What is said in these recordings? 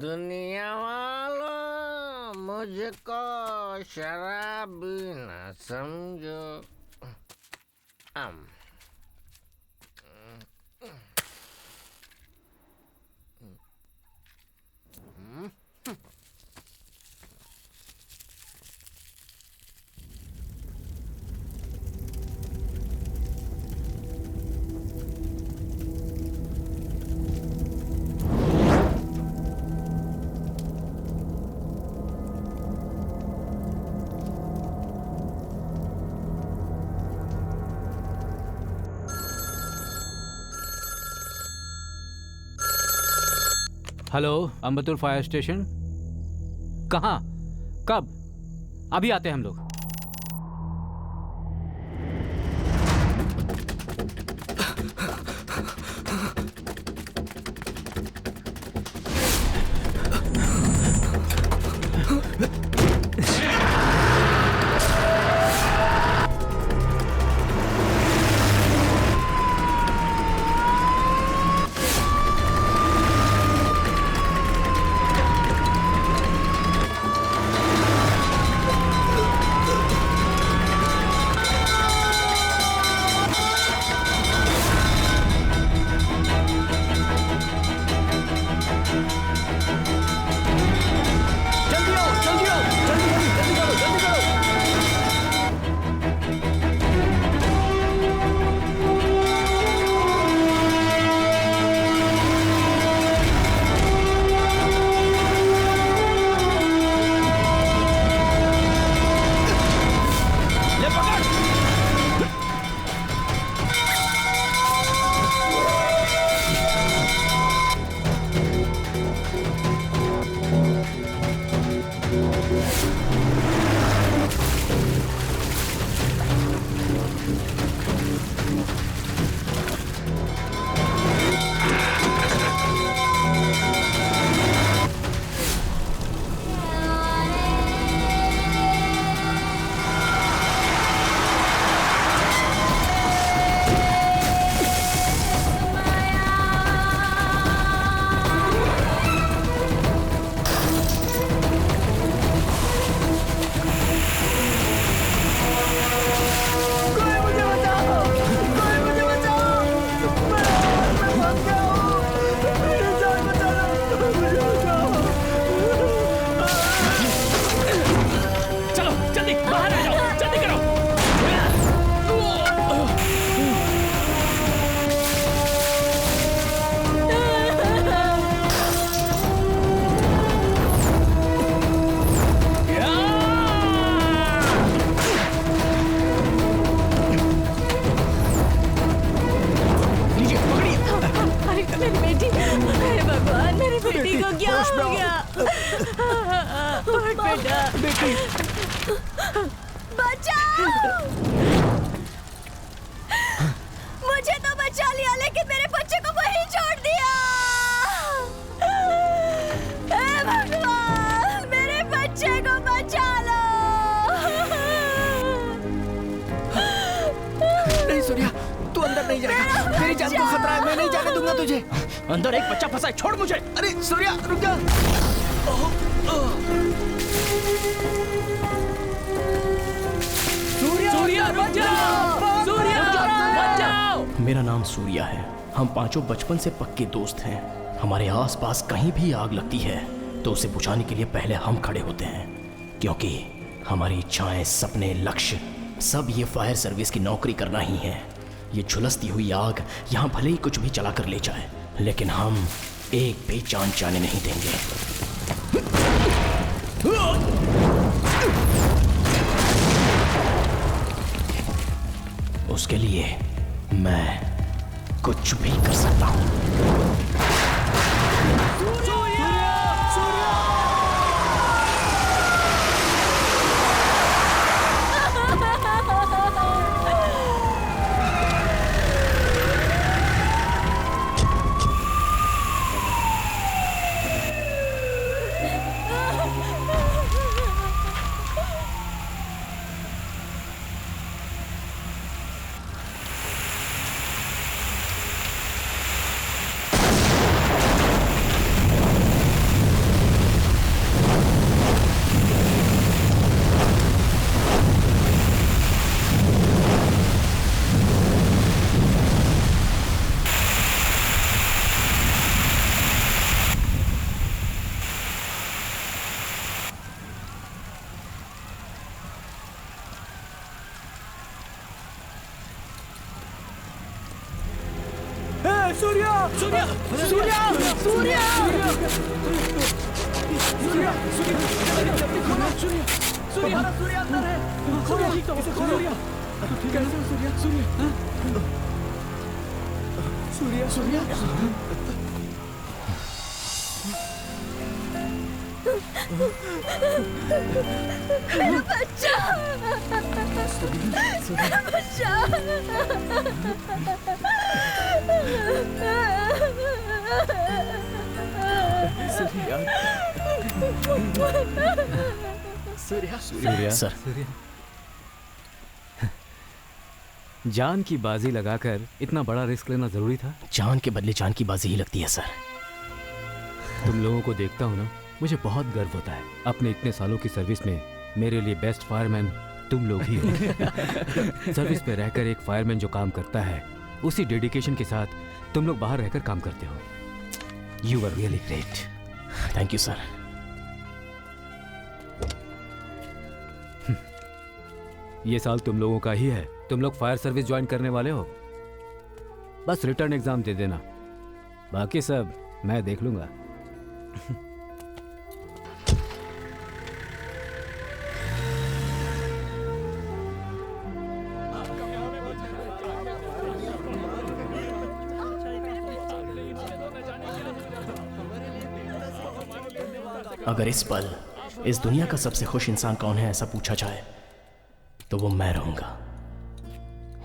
दुनिया वालों मुझको शराबी न समझो। Hello, Ambattur fire station. कहाँ? कब? अभी आते हैं हम लोग। मुझे तो बचा लिया, लेकिन मेरे बच्चे को वहीं छोड़ दिया। हे भगवान, मेरे बच्चे को बचा लो। नहीं सूर्या, तू अंदर नहीं जाएगा। तेरी जान को खतरा है, मैं नहीं जाने दूंगा तुझे। अंदर एक बच्चा फंसा है, छोड़ मुझे। अरे सूर्या रुक जा। सूर्या रुक जाओ, सूर्या रुक जाओ। मेरा नाम सूर्या है। हम पांचों बचपन से पक्के दोस्त हैं। हमारे आसपास कहीं भी आग लगती है तो उसे बुझाने के लिए पहले हम खड़े होते हैं, क्योंकि हमारी इच्छाएं, सपने, लक्ष्य सब ये फायर सर्विस की नौकरी करना ही है। ये झुलसती हुई आग यहाँ भले ही कुछ भी चला कर ले जाए, लेकिन हम एक भी जान जाने नहीं देंगे। उसके लिए मैं कुछ भी कर सकता हूं। सूर्या सूर्या सूर्या सूर्या सूर्या सूर्या अंदर है। खोलो सूर्या कैसे सूर्या सूर्या सूर्या मेरा बच्चा मेरा बच्चा सूर्या सर जान की बाजी लगाकर इतना बड़ा रिस्क लेना जरूरी था? जान के बदले जान की बाजी ही लगती है सर। तुम लोगों को देखता हूँ ना, मुझे बहुत गर्व होता है। अपने इतने सालों की सर्विस में मेरे लिए बेस्ट फायरमैन तुम लोग ही हो। सर्विस में रहकर एक फायरमैन जो काम करता है, उसी डेडिकेशन के साथ तुम लोग बाहर रहकर काम करते हो। You are really great. Thank you sir. ये साल तुम लोगों का ही है। तुम लोग फायर सर्विस ज्वाइन करने वाले हो, बस रिटर्न एग्जाम दे देना, बाकी सब मैं देख लूंगा। अगर इस पल इस दुनिया का सबसे खुश इंसान कौन है ऐसा पूछा जाए तो वो मैं रहूंगा।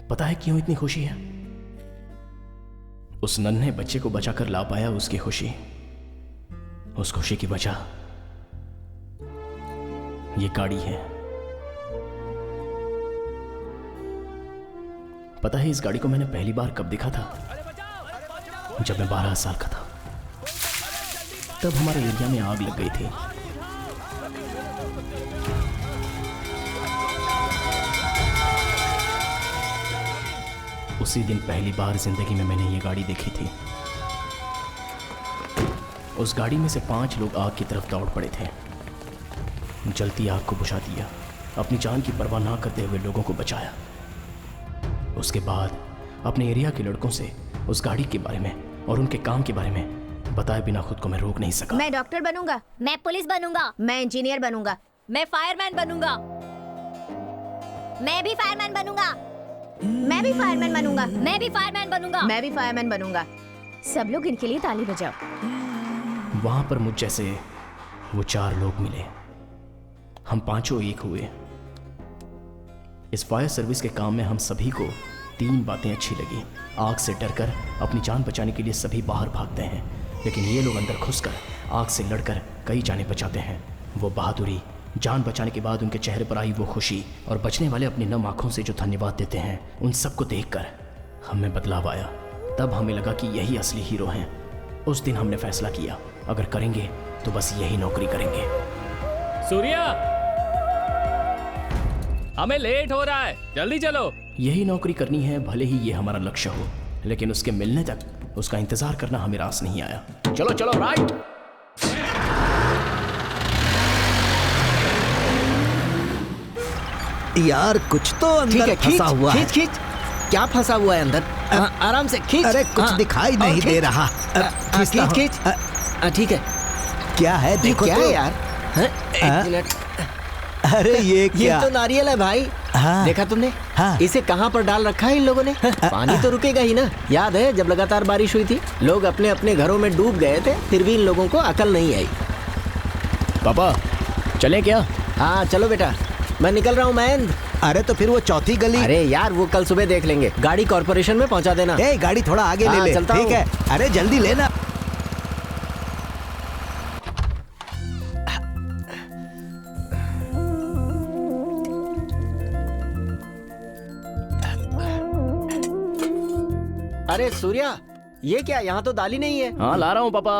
पता है क्यों इतनी खुशी है? उस नन्हे बच्चे को बचाकर ला पाया, उसकी खुशी, उस खुशी की वजह ये गाड़ी है। पता है इस गाड़ी को मैंने पहली बार कब देखा था? जब मैं 12 साल का था। तब हमारे एरिया में आग लग गई थी। उसी दिन पहली बार जिंदगी में मैंने ये गाड़ी देखी थी। उस गाड़ी में से 5 लोग आग की तरफ दौड़ पड़े थे। जलती आग को बुझा दिया, अपनी जान की परवाह ना करते हुए लोगों को बचाया। उसके बाद अपने एरिया के लड़कों से उस गाड़ी के बारे में और उनके काम के बारे में बताए बिना खुद को मैं रोक नहीं सका। मैं डॉक्टर बनूंगा, मैं पुलिस बनूंगा, मैं इंजीनियर बनूंगा, मैं फायरमैन बनूंगा, मैं भी फायरमैन बनूंगा, मैं भी फायरमैन बनूंगा, मैं भी फायरमैन बनूंगा, मैं भी फायरमैन बनूंगा। सब लोग इनके लिए ताली बजाओ। वहां पर मुझ जैसे वो 4 लोग मिले। हम 5 एक हुए। इस फायर सर्विस के काम में हम सभी को 3 बातें अच्छी लगी। आग से डरकर अपनी जान बचाने के लिए सभी बाहर भागते हैं, लेकिन ये लोग अंदर घुसकर आग से लड़कर कई जानें बचाते हैं। वो बहादुरी, जान बचाने के बाद उनके चेहरे पर आई वो खुशी और बचने वाले अपनी नम आंखों से जो धन्यवाद देते हैं, उन सबको देखकर हमें बदलाव आया। तब हमें लगा कि यही असली हीरो हैं। उस दिन हमने फैसला किया, अगर करेंगे तो बस यही नौकरी करेंगे। सूर्या हमें लेट हो रहा है, जल्दी चलो। यही नौकरी करनी है, भले ही ये हमारा लक्ष्य हो, लेकिन उसके मिलने तक उसका इंतजार करना हमें रास नहीं आया। चलो चलो, राइट। यार कुछ तो अंदर फंसा हुआ है। खींच क्या फंसा हुआ है अंदर? आराम से खींच। अरे कुछ दिखाई नहीं दे रहा। खींच। ठीक है। क्या है देखो क्या तो। है यार? एक मिनट। अरे ये क्या? ये तो नारियल है भाई। हाँ। देखा तुमने? हाँ। इसे कहाँ पर डाल रखा है इन लोगों ने? पानी तो रुकेगा ही ना। याद है जब लगातार बारिश हुई थी, लोग अपने अपने घरों में डूब गए थे, फिर भी इन लोगों को अकल नहीं आई। पापा चलें क्या? हाँ चलो बेटा, मैं निकल रहा हूँ महेंद्र। अरे तो फिर वो चौथी गली। अरे यार वो कल सुबह देख लेंगे। गाड़ी कॉर्पोरेशन में पहुँचा देना। ए गाड़ी थोड़ा आगे ले ले। चलता ठीक हूँ। है। अरे जल्दी लेना। अरे सूर्या, ये क्या? यहाँ तो दाल ही नहीं है। हाँ ला रहा हूँ पापा।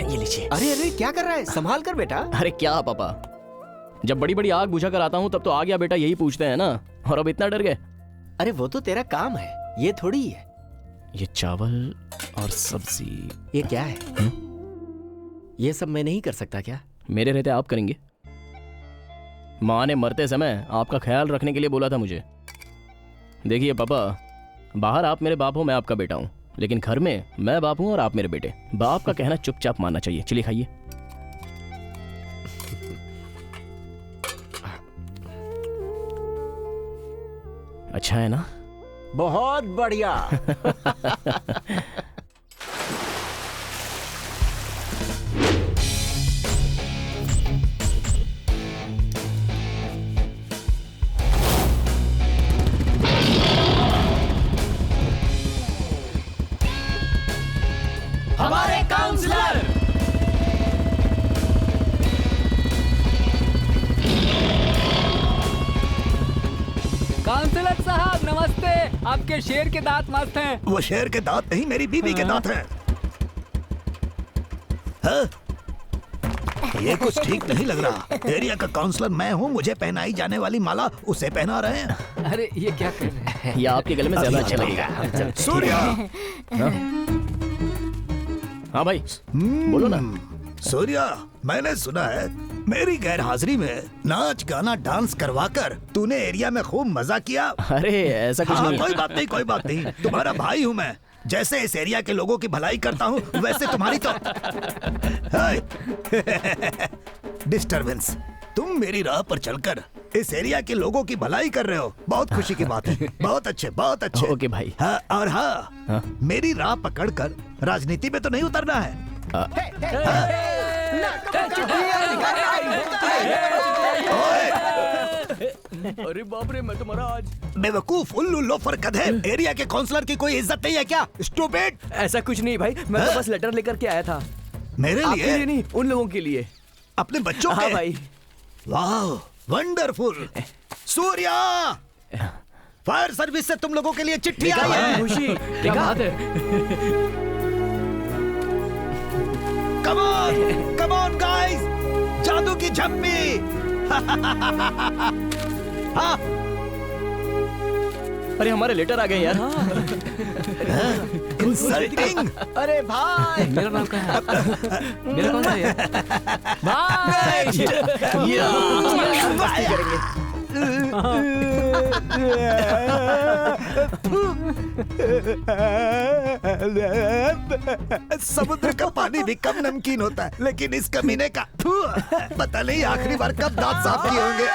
ये लीजिए। अरे अरे क्या कर रहा है? संभाल कर बेटा। अरे क्या पापा, जब बड़ी बड़ी आग बुझा कर आता हूँ तब तो आ गया बेटा यही पूछते हैं ना, और अब इतना डर गए। अरे वो तो तेरा काम है, ये थोड़ी है। ये चावल और सब्जी। ये क्या है? ये सब मैं नहीं कर सकता क्या? मेरे रहते आप करेंगे। माँ ने मरते समय आपका ख्याल रखने के लिए बोला था मुझे। देखिए पापा, बाहर आप मेरे बाप हो, मैं आपका बेटा हूँ, लेकिन घर में मैं बाप हूँ और आप मेरे बेटे। बाप का कहना चुपचाप मानना चाहिए। चलिए खाइए। अच्छा है ना? बहुत बढ़िया। हमारे काउंसलर काउंसलर साहब नमस्ते। आपके शेर के दांत मस्त हैं। वो शेर के दांत नहीं, मेरी बीवी के दांत हैं। हाँ? ये कुछ ठीक नहीं लग रहा। एरिया का काउंसलर मैं हूँ, मुझे पहनाई जाने वाली माला उसे पहना रहे हैं। अरे ये क्या कर रहे हैं? ये आपके गले में ज्यादा अच्छा लगेगा। सूर्या, हाँ भाई बोलो ना। सूर्या, मैंने सुना है मेरी गैर हाजिरी में नाच गाना डांस करवाकर तूने एरिया में खूब मजा किया। अरे ऐसा कुछ हाँ, नहीं। कोई बात नहीं, कोई बात नहीं। तुम्हारा भाई हूँ मैं। जैसे इस एरिया के लोगों की भलाई करता हूँ, वैसे तुम्हारी तो डिस्टरबेंस। तुम मेरी राह पर चलकर इस एरिया के लोगों की भलाई कर रहे हो, बहुत खुशी की बात है। बहुत अच्छे, बहुत अच्छे। ओके भाई। हाँ, और हाँ, मेरी राह पकड़कर राजनीति में तो नहीं उतरना है। अरे बाप रे, मैं तुम्हारा आज बेवकूफ, उल्लू, लोफर, गधे। एरिया के काउंसलर की कोई इज्जत नहीं है क्या? स्टूपिड। ऐसा कुछ नहीं भाई, मैं तो बस लेटर लेकर के आया था। मेरे आपके लिए लिए? नहीं, उन लोगों के लिए। अपने बच्चों हाँ के? भाई। वाह, वंडरफुल। सूर्या, फायर सर्विस से तुम लोगों के लिए चिट्ठी आई है। खुशी, क्या बात है? Come on, come on guys, जादू की झप्पी। हाँ, अरे हमारे लेटर आ गए यार। इंसल्टिंग। अरे भाई, मेरा नाम क्या है? मेरा कौन सा है? मस्ती करेंगे। समुद्र का पानी भी कम नमकीन होता है, लेकिन इस कमीने का पता नहीं आखिरी बार कब दांत साफ किए होंगे।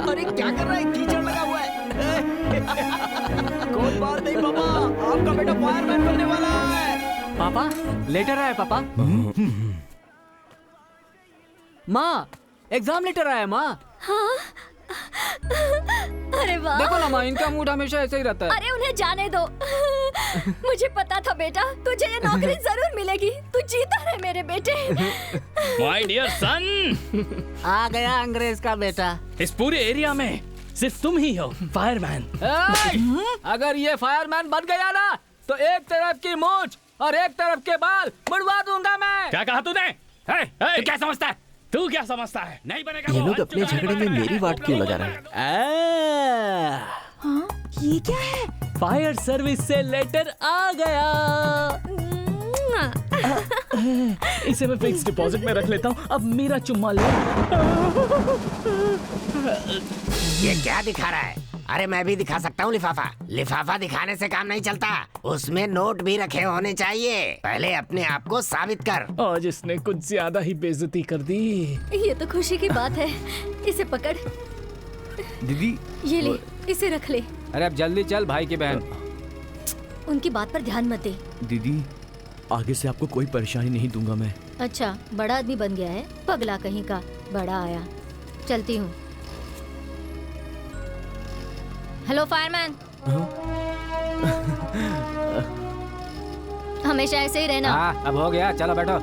अरे क्या कर रहा है? कीचड़ लगा हुआ है। कोई बात नहीं पापा, आपका बेटा फायरमैन बनने वाला है। पापा लेटर आया पापा। माँ एग्जाम लेटर आया माँ। हाँ? अरे वाह। देखो ना माँ, इनका मूड हमेशा ऐसे ही रहता है। अरे उन्हें जाने दो। मुझे पता था बेटा, तुझे ये नौकरी जरूर मिलेगी। तू जीता रहे मेरे बेटे। माय डियर सन, आ गया अंग्रेज का बेटा। इस पूरे एरिया में सिर्फ तुम ही हो फायरमैन। अगर ये फायरमैन बन गया ना, तो एक तरफ की मूंछ और एक तरफ के बाल मुड़वा दूंगा मैं। क्या कहा तूने? तू क्या समझता है? तू क्या समझता है? नहीं बनेगा। ये लोग अपने झगड़े में मेरी वाट क्यों लगा रहे हैं? हाँ? ये क्या है? फायर सर्विस से लेटर आ गया। इसे मैं फिक्स डिपॉजिट में रख लेता हूँ। अब मेरा चुम्मा ले। ये क्या दिखा रहा है? अरे मैं भी दिखा सकता हूँ लिफाफा। लिफाफा दिखाने से काम नहीं चलता, उसमें नोट भी रखे होने चाहिए। पहले अपने आप को साबित कर। आज इसने कुछ ज्यादा ही बेइज्जती कर दी। ये तो खुशी की बात है। इसे पकड़। दीदी ये ले, इसे रख ले। अरे अब जल्दी चल भाई की बहन। उनकी बात पर ध्यान मत दे। दीदी आगे से आपको कोई परेशानी नहीं दूंगा मैं। अच्छा, बड़ा आदमी बन गया है, पगला कहीं का। बड़ा आया, चलती हूँ। Hello fireman. हमेशा ऐसे ही रहना। हाँ अब हो गया, चलो बैठो।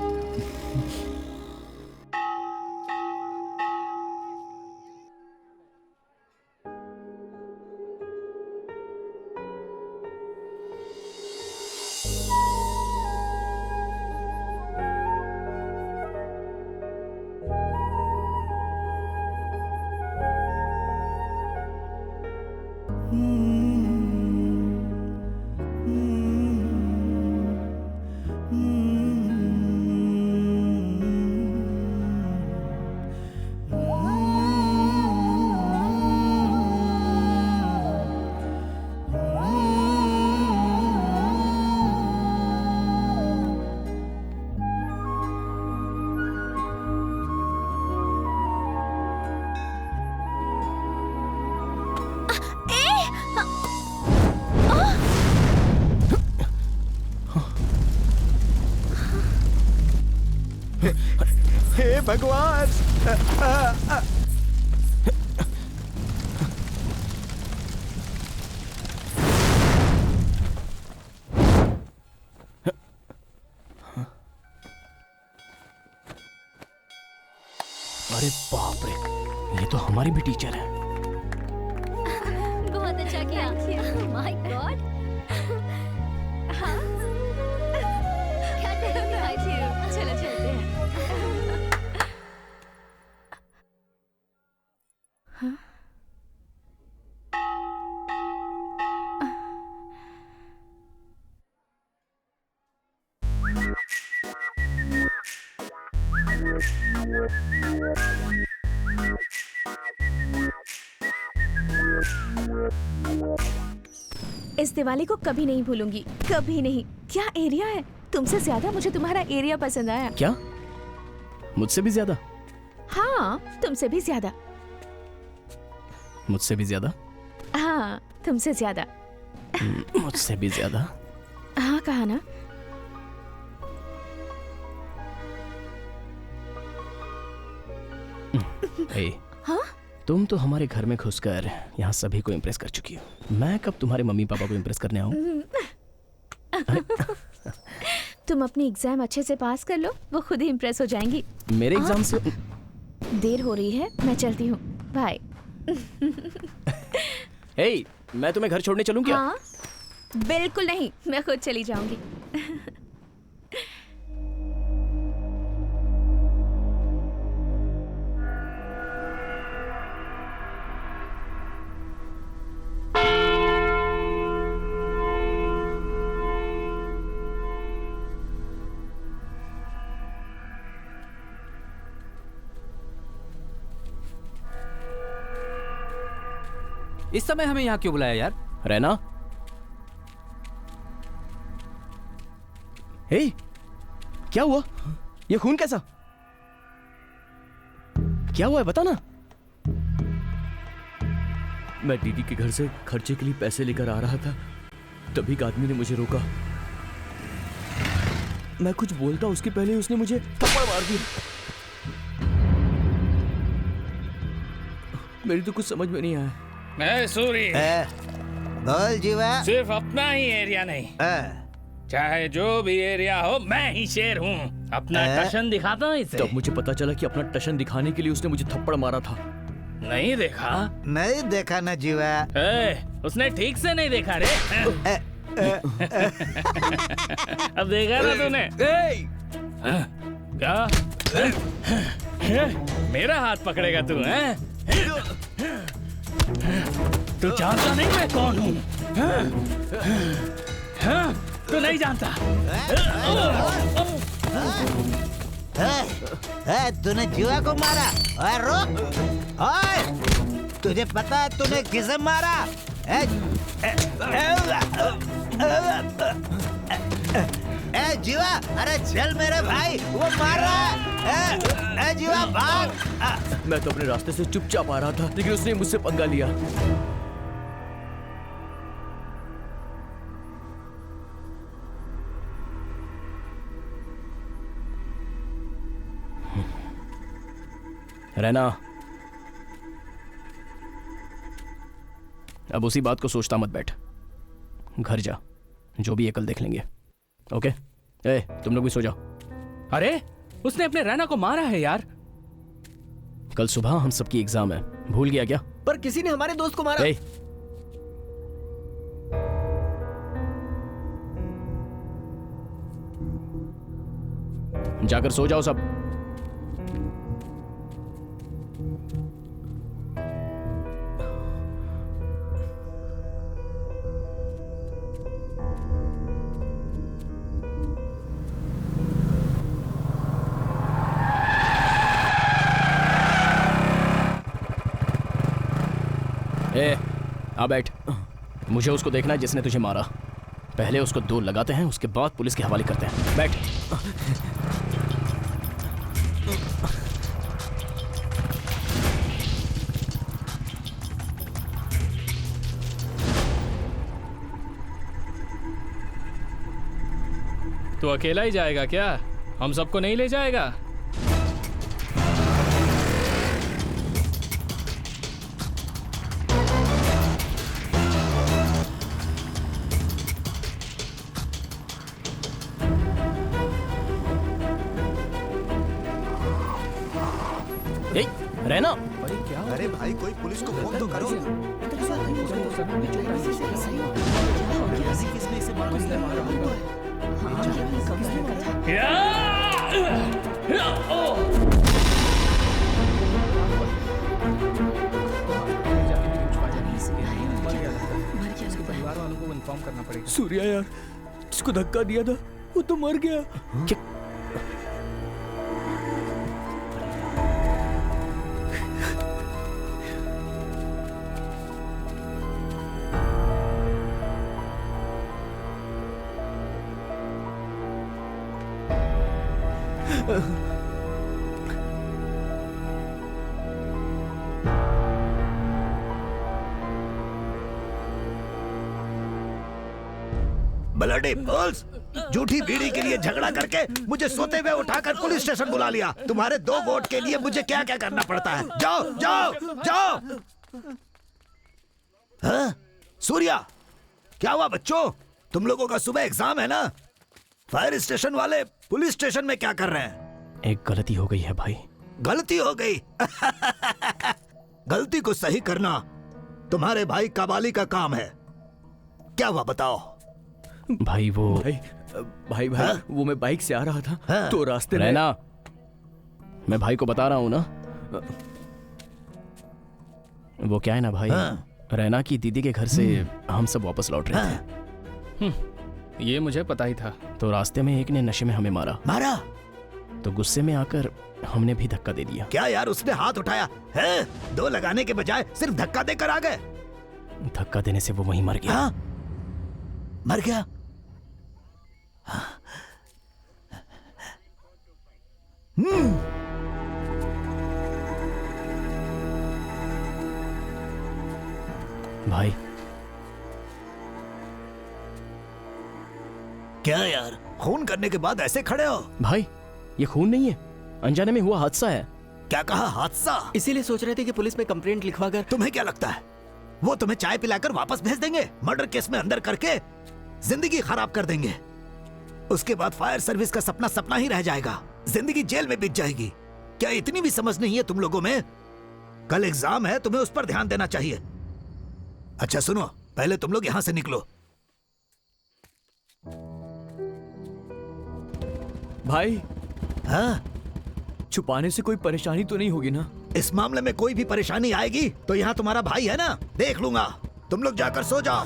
हे भगवान। अरे बाप रे, ये तो हमारी भी टीचर है। बहुत अच्छा किया। My God. क्या करोगे? चलो चलते हैं। इस दिवाली को कभी नहीं भूलूंगी, कभी नहीं। क्या एरिया है, तुमसे ज्यादा मुझे तुम्हारा एरिया पसंद आया। क्या? मुझसे भी ज्यादा? हाँ, तुमसे भी ज्यादा। मुझसे भी ज्यादा? हाँ, तुमसे ज्यादा। मुझसे भी ज्यादा? हाँ, कहा ना। हे, हाँ? तुम तो हमारे घर में घुसकर यहाँ सभी को इम्प्रेस कर चुकी हो। मैं कब तुम्हारे मम्मी पापा को इम्प्रेस करने आऊँ? तुम अपनी एग्जाम अच्छे से पास कर लो, वो खुद ही इम्प्रेस हो जाएंगी। मेरे एग्जाम से देर हो रही है, मैं चलती हूँ। बाय। हे, मैं तुम्हें घर छोड़ने चलूं क्या? हाँ, बिल्कुल नहीं, मैं खुद चली जाऊंगी। इस समय हमें यहाँ क्यों बुलाया यार? रैना? हे, क्या हुआ? ये खून कैसा? क्या हुआ है, बता ना। मैं दीदी के घर से खर्चे के लिए पैसे लेकर आ रहा था, तभी एक आदमी ने मुझे रोका। मैं कुछ बोलता उसके पहले उसने मुझे थप्पड़ मार दिया। मेरी तो कुछ समझ में नहीं आया। मैं सूरी, बोल जीवा। सिर्फ अपना ही एरिया नहीं, चाहे जो भी एरिया हो, मैं ही शेर हूँ। अपना टशन दिखाता हूँ इसे। तब मुझे पता चला कि अपना टशन दिखाने के लिए उसने मुझे थप्पड़ मारा था। नहीं देखा? नहीं देखा ना जीवा। उसने ठीक से नहीं देखा रे। अब देखा ना तूने? क्या? मेरा हाथ पकड़ेगा तू? तू जानता नहीं मैं कौन हूँ? तू नहीं जानता? तूने जीवा को मारा? ओए रुक! ओए, तुझे पता है तूने किसे मारा? जीवा, अरे चल मेरे भाई, वो मार रहा है। जीवा भाग! मैं तो अपने रास्ते से चुपचाप आ रहा था, लेकिन उसने मुझसे पंगा लिया। रहना, अब उसी बात को सोचता मत बैठ। घर जा, जो भी है कल देख लेंगे। ओके? तुम लोग भी सो जाओ। अरे, उसने अपने रैना को मारा है यार। कल सुबह हम सबकी एग्जाम है, भूल गया क्या? पर किसी ने हमारे दोस्त को मारा। जाकर सो जाओ सब। आ बैठ। मुझे उसको देखना है जिसने तुझे मारा। पहले उसको 2 लगाते हैं, उसके बाद पुलिस के हवाले करते हैं। बैठ। तो अकेला ही जाएगा क्या? हम सबको नहीं ले जाएगा? ए, रहना। अरे भाई कोई पुलिस को फोन तो करो। परिवार वालों को इन्फॉर्म करना पड़ेगा। सूर्या यार, जिसको धक्का दिया था वो तो मर गया। ब्लडी फूल्स, झूठी बीड़ी के लिए झगड़ा करके मुझे सोते हुए उठाकर पुलिस स्टेशन बुला लिया। तुम्हारे 2 वोट के लिए मुझे क्या क्या करना पड़ता है। जाओ जाओ जाओ। हाँ? सूर्या, क्या हुआ बच्चों? तुम लोगों का सुबह एग्जाम है ना? फायर स्टेशन वाले पुलिस स्टेशन में क्या कर रहे हैं? एक गलती हो गई है भाई। गलती हो गई? गलती को सही करना तुम्हारे भाई कबाली का काम है। क्या हुआ बताओ? भाई वो भाई हाँ? वो मैं बाइक से आ रहा था हाँ? तो रास्ते में रहना, मैं भाई को बता रहा हूँ ना। वो क्या है ना भाई, हाँ? रैना की दीदी के घर से हम सब वापस लौट रहे हाँ? थे। ये मुझे पता ही था। तो रास्ते में एक ने नशे में हमें मारा। मारा? तो गुस्से में आकर हमने भी धक्का दे दिया। क्या यार, उसने हाथ उठाया है? 2 लगाने के बजाय सिर्फ धक्का देकर आ गए। धक्का देने से वो वहीं मर गया। हाँ? मर गया? भाई क्या यार, खून करने के बाद ऐसे खड़े हो? भाई ये खून नहीं है, अनजाने में हुआ हादसा है। क्या कहा? हादसा? इसीलिए सोच रहे थे कि पुलिस में कंप्लेंट लिखवा कर। तुम्हें क्या लगता है वो तुम्हें चाय पिलाकर वापस भेज देंगे? मर्डर केस में अंदर करके जिंदगी खराब कर देंगे। उसके बाद फायर सर्विस का सपना सपना ही रह जाएगा, जिंदगी जेल में बीत जाएगी। क्या इतनी भी समझ नहीं है तुम लोगों में? कल एग्जाम है, तुम्हें उस पर ध्यान देना चाहिए। अच्छा सुनो, पहले तुम लोग यहां से निकलो। भाई हाँ? छुपाने से कोई परेशानी तो नहीं होगी ना? इस मामले में कोई भी परेशानी आएगी तो यहाँ तुम्हारा भाई है ना, देख लूंगा। तुम लोग जाकर सो जाओ।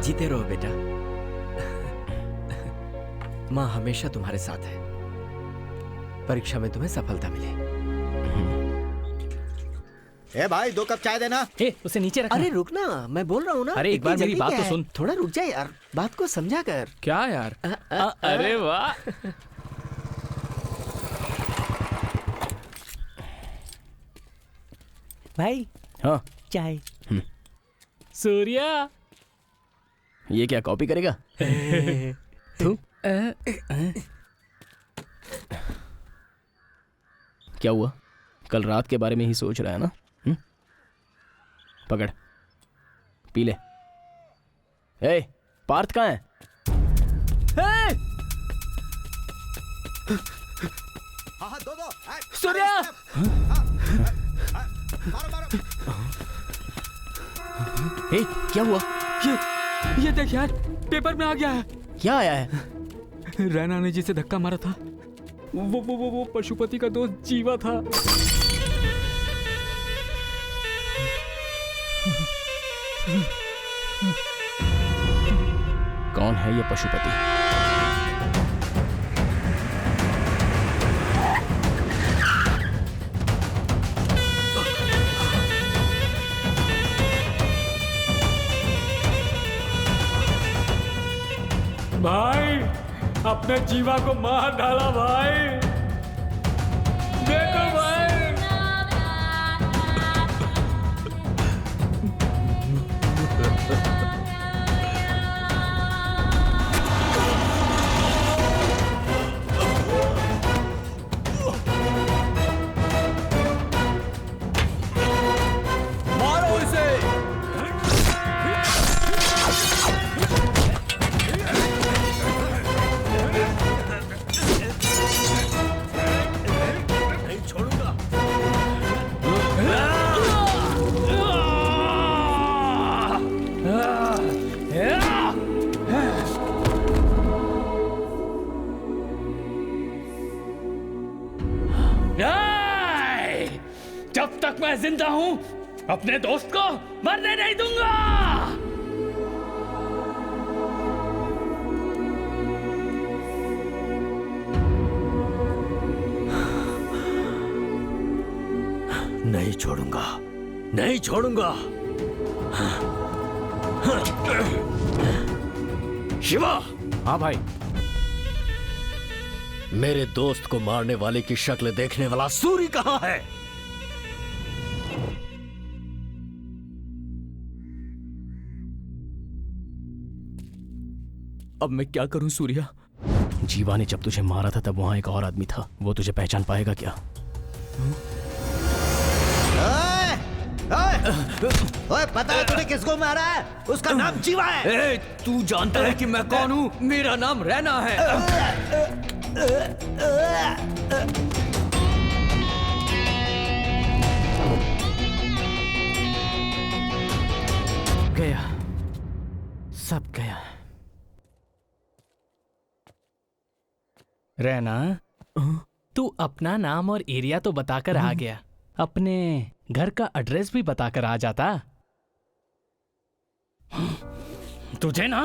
जीते रहो बेटा। माँ हमेशा तुम्हारे साथ है। परीक्षा में तुम्हें सफलता मिले। ए भाई, 2 कप चाय देना। उसे नीचे रखना। अरे रुक ना, मैं बोल रहा हूँ ना। अरे एक बार मेरी बात तो सुन। थोड़ा रुक जा यार, बात को समझा कर। क्या यार? अरे वाह। भाई हाँ चाय। सूर्या, ये क्या कॉपी करेगा? तू क्या हुआ? कल रात के बारे में ही सोच रहा है ना? पकड़, पी ले। ए, पार्थ कहाँ है? दो सूर्या! हे, क्या हुआ? ये देख यार, पेपर में आ गया है। क्या आया है? रैना ने जिसे धक्का मारा था वो पशुपति का दोस्त जीवा था। कौन है ये पशुपति? भाई, अपने जीवा को मार डाला भाई। देखो भाई। मारो इसे। जब तक मैं जिंदा हूं अपने दोस्त को मरने नहीं दूंगा। नहीं छोड़ूंगा, नहीं छोड़ूंगा। शिवा। हाँ भाई। मेरे दोस्त को मारने वाले की शक्ल देखने वाला सूरी कहाँ है? अब मैं क्या करूं सूर्या? जीवा ने जब तुझे मारा था तब वहां एक और आदमी था। वो तुझे पहचान पाएगा क्या? ओए, पता है तूने किसको मारा है? उसका नाम जीवा है। ए, तू जानता है कि मैं कौन हूँ? मेरा नाम रैना है। गया, सब गया। रैना, तू अपना नाम और एरिया तो बताकर आ गया, अपने घर का एड्रेस भी बताकर आ जाता। तुझे ना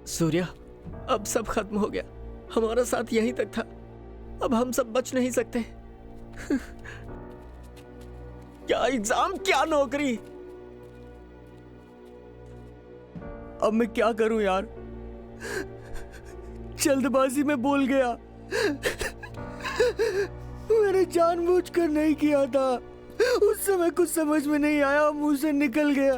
सूर्या, अब सब खत्म हो गया। हमारा साथ यहीं तक था। अब हम सब बच नहीं सकते। क्या एग्जाम, क्या नौकरी। अब मैं क्या करूं यार? जल्दबाजी में बोल गया। मैंने जानबूझकर नहीं किया था। उस समय कुछ समझ में नहीं आया, मुंह से निकल गया।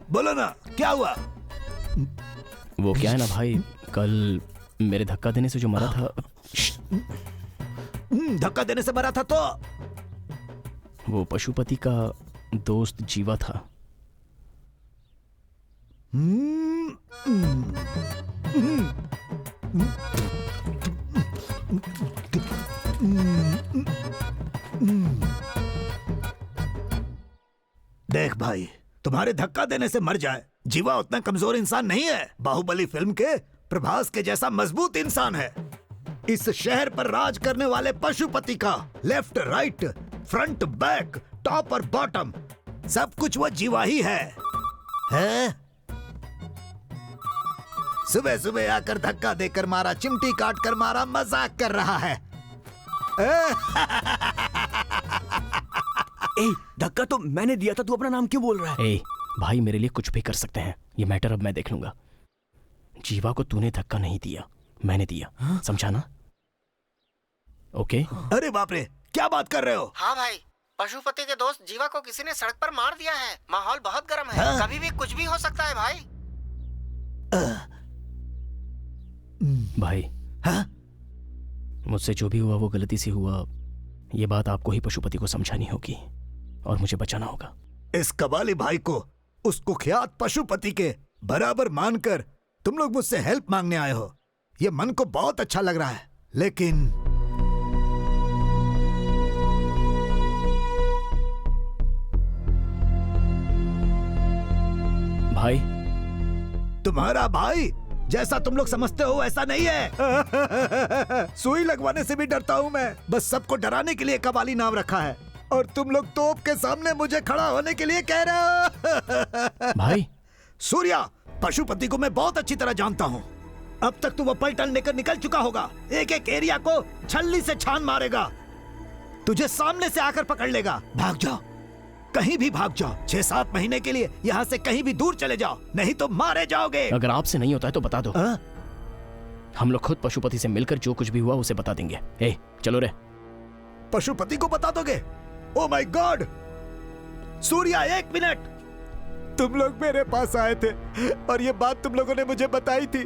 बोलो ना, क्या हुआ? वो क्या है ना भाई, कल मेरे धक्का देने से जो मरा था। धक्का देने से मरा था तो? वो पशुपति का दोस्त जीवा था। देख भाई, तुम्हारे धक्का देने से मर जाए, जीवा उतना कमजोर इंसान नहीं है। बाहुबली फिल्म के प्रभास के जैसा मजबूत इंसान है। इस शहर पर राज करने वाले पशुपति का left, right, front, back, top और बॉटम सब कुछ वो जीवा ही है? सुबह सुबह आकर धक्का देकर मारा, चिमटी काट कर मारा, मजाक कर रहा है। ए, धक्का तो मैंने दिया था, तू अपना नाम क्यों बोल रहा है? ए, भाई मेरे लिए कुछ भी कर सकते हैं, ये मैटर अब मैं देख लूंगा। जीवा को तूने धक्का नहीं दिया, मैंने दिया। समझा ना? ओके? अरे बाप रे, क्या बात कर रहे हो? हाँ भाई, पशुपति के दोस्त जीवा को किसी ने सड़क पर मार दिया है। माहौल बहुत गर्म है। कभी भी कुछ भी हो सकता है भाई। भाई, मुझसे जो भी हुआ वो गलती से हुआ। ये बात आपको ही पशुपति को समझानी होगी और मुझे बचाना होगा। इस कबाली भाई को उस कुख्यात पशुपति के बराबर मानकर तुम लोग मुझसे हेल्प मांगने आए हो, ये मन को बहुत अच्छा लग रहा है, लेकिन भाई, तुम्हारा भाई जैसा तुम लोग समझते हो ऐसा नहीं है। सुई लगवाने से भी डरता हूँ मैं, बस सबको डराने के लिए कबाली नाम रखा है और तुम लोग तोप के सामने मुझे खड़ा होने के लिए कह रहे हो। भाई सूर्या, पशुपति को मैं बहुत अच्छी तरह जानता हूँ। अब तक तू वो पलटन लेकर निकल चुका होगा, एक एक एरिया को छल्ली से छान मारेगा, तुझे सामने से आकर पकड़ लेगा। भाग जाओ, कहीं भी भाग जाओ, 6-7 महीने के लिए यहाँ से कहीं भी दूर चले जाओ, नहीं तो मारे जाओगे। अगर आपसे नहीं होता है तो बता दो। हम लोग खुद पशुपति से मिलकर जो कुछ भी हुआ उसे बता देंगे। ए, चलो रे। पशुपति को बता दोगे? Oh my God! Surya, 1 minute. तुम लोग मेरे पास आए थे और ये बात तुम लोगों ने मुझे बताई थी।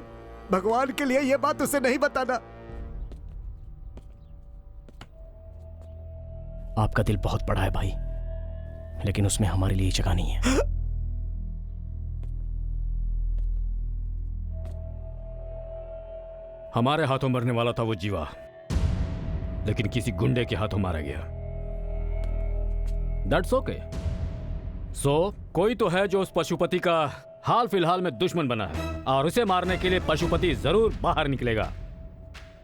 भगवान के लिए ये बात उसे नहीं बताना। आपका दिल बहुत बड़ा है भाई, लेकिन उसमें हमारे लिए जगह नहीं है। हमारे हाथों मरने वाला था वो जीवा, लेकिन किसी गुंडे के हाथों मारा गया। That's okay. सो कोई तो है जो उस पशुपति का हाल फिलहाल में दुश्मन बना है और उसे मारने के लिए पशुपति जरूर बाहर निकलेगा।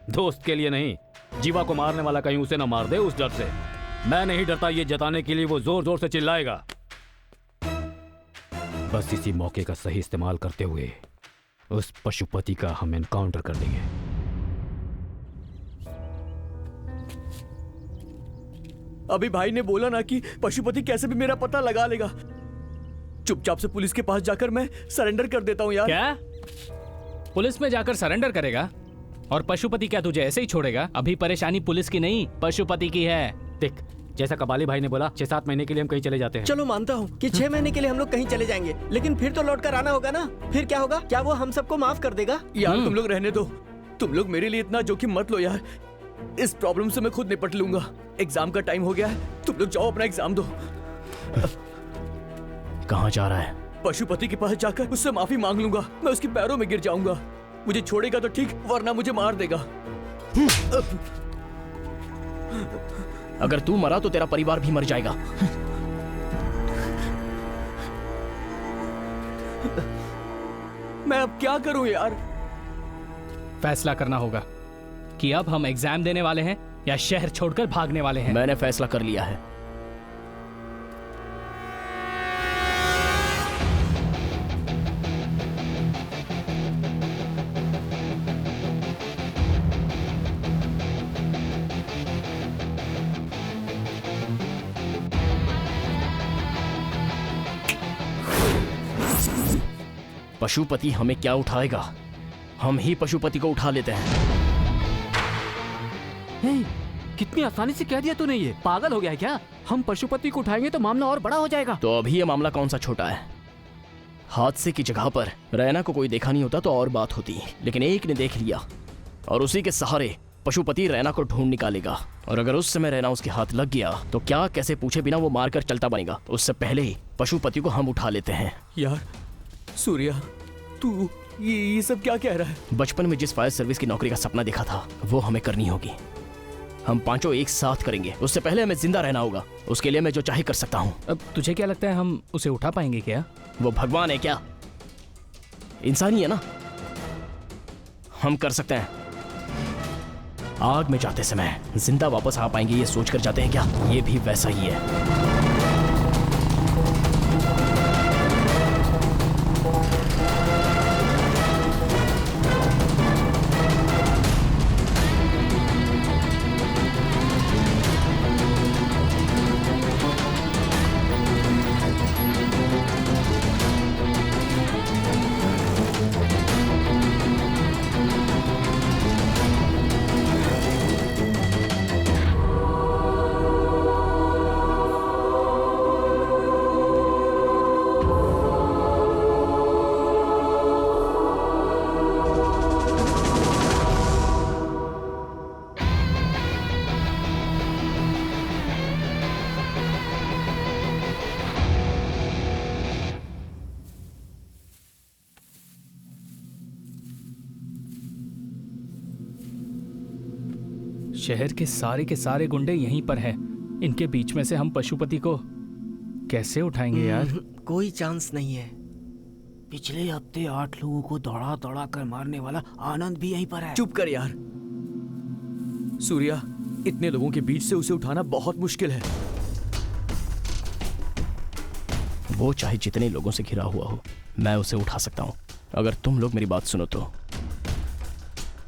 दोस्त के लिए नहीं, जीवा को मारने वाला कहीं उसे ना मार दे, उस डर से। मैं नहीं डरता ये जताने के लिए वो जोर जोर से चिल्लाएगा। बस इसी मौके का सही इस्तेमाल करते हुए उस पशुपति का हम एनकाउंटर कर देंगे। अभी भाई ने बोला ना कि पशुपति कैसे भी मेरा पता लगा लेगा। चुपचाप से पुलिस के पास जाकर मैं सरेंडर कर देता हूँ यार। क्या? पुलिस में जाकर सरेंडर करेगा? और पशुपति क्या तुझे ऐसे ही छोड़ेगा? अभी परेशानी पुलिस की नहीं, पशुपति की है। देख, जैसा कबाली भाई ने बोला, 6-7 महीने के लिए हम कहीं चले जाते हैं। चलो मानता हूँ कि 6 महीने के लिए हम लोग कहीं चले जाएंगे, लेकिन फिर तो लौट कर आना होगा ना। फिर क्या होगा? क्या वो हम सबको माफ कर देगा? यार तुम लोग रहने दो, तुम लोग मेरे लिए इतना जोखिम मत लो यार। इस प्रॉब्लम से मैं खुद निपट लूंगा। एग्जाम का टाइम हो गया है, तुम लोग जाओ अपना एग्जाम दो। कहाँ जा रहा है? पशुपति के पास जाकर उससे माफी मांग लूंगा। मैं उसके पैरों में गिर जाऊंगा। मुझे छोड़ेगा तो ठीक, वरना मुझे मार देगा। अगर तू मरा तो तेरा परिवार भी मर जाएगा। मैं अब क्या करूं यार? फैसला करना होगा कि अब हम एग्जाम देने वाले हैं या शहर छोड़कर भागने वाले हैं। मैंने फैसला कर लिया है। पशुपति हमें क्या उठाएगा? हम ही पशुपति को उठा लेते हैं। हे, कितनी आसानी से कह दिया तूने, ये पागल हो गया है क्या? हम पशुपति को उठाएंगे तो मामला और बड़ा हो जाएगा। तो अभी ये मामला कौन सा छोटा है? हादसे की जगह पर रैना को कोई देखा नहीं होता तो और बात होती, लेकिन एक ने देख लिया और उसी के सहारे पशुपति रैना को ढूंढ निकालेगा। और अगर उस समय रैना उसके हाथ लग गया तो क्या कैसे पूछे बिना वो मारकर चलता बनेगा। उससे पहले ही पशुपति को हम उठा लेते हैं। यार सूर्या, तू ये सब क्या कह रहा है? बचपन में जिस फायर सर्विस की नौकरी का सपना देखा था वो हमें करनी होगी। हम पांचों एक साथ करेंगे। उससे पहले हमें जिंदा रहना होगा। उसके लिए मैं जो चाहे कर सकता हूँ। अब तुझे क्या लगता है हम उसे उठा पाएंगे क्या? वो भगवान है क्या? इंसानी है ना, हम कर सकते हैं। आग में जाते समय जिंदा वापस आ पाएंगे ये सोचकर जाते हैं क्या? ये भी वैसा ही है। शहर के सारे गुंडे यहीं पर हैं। इनके बीच में से हम पशुपति को कैसे उठाएंगे यार? कोई चांस नहीं है। पिछले हफ्ते 8 लोगों को दौड़ा दौड़ा कर मारने वाला आनंद भी यहीं पर है। चुप कर यार। सूर्या, इतने लोगों के बीच से उसे उठाना बहुत मुश्किल है। वो चाहे जितने लोगों से घिरा हुआ हो, मैं उसे उठा सकता हूं, अगर तुम लोग मेरी बात सुनो तो।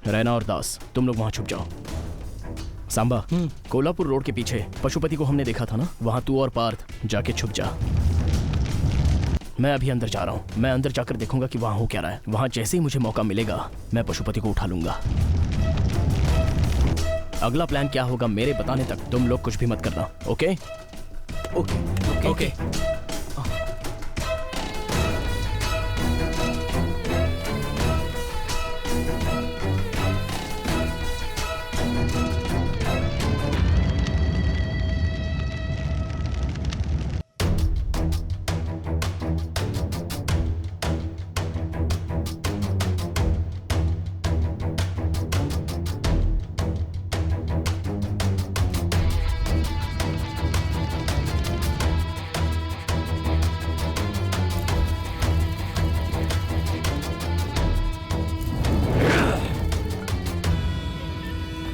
रैना और दास, तुम लोग वहां छुप जाओ। सांबा, कोल्हापुर रोड के पीछे पशुपति को हमने देखा था ना, वहां तू और पार्थ जाके छुप जा। मैं अभी अंदर जा रहा हूं। मैं अंदर जाकर देखूंगा कि वहां हो क्या रहा है। वहां जैसे ही मुझे मौका मिलेगा, मैं पशुपति को उठा लूंगा। अगला प्लान क्या होगा मेरे बताने तक तुम लोग कुछ भी मत करना। ओके? Okay okay.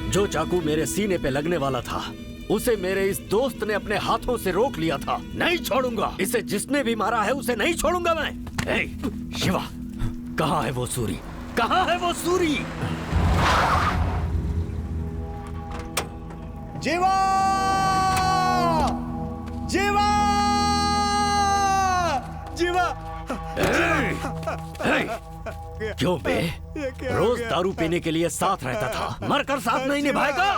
जो चाकू मेरे सीने पे लगने वाला था, उसे मेरे इस दोस्त ने अपने हाथों से रोक लिया था। नहीं छोड़ूंगा इसे। जिसने भी मारा है उसे नहीं छोड़ूंगा मैं। शिवा, कहाँ है वो सूरी? कहाँ है वो सूरी? जीवा! जीवा! जीवा! क्यों बे? रोज दारू पीने के लिए साथ रहता था, मरकर साथ नहीं निभाएगा?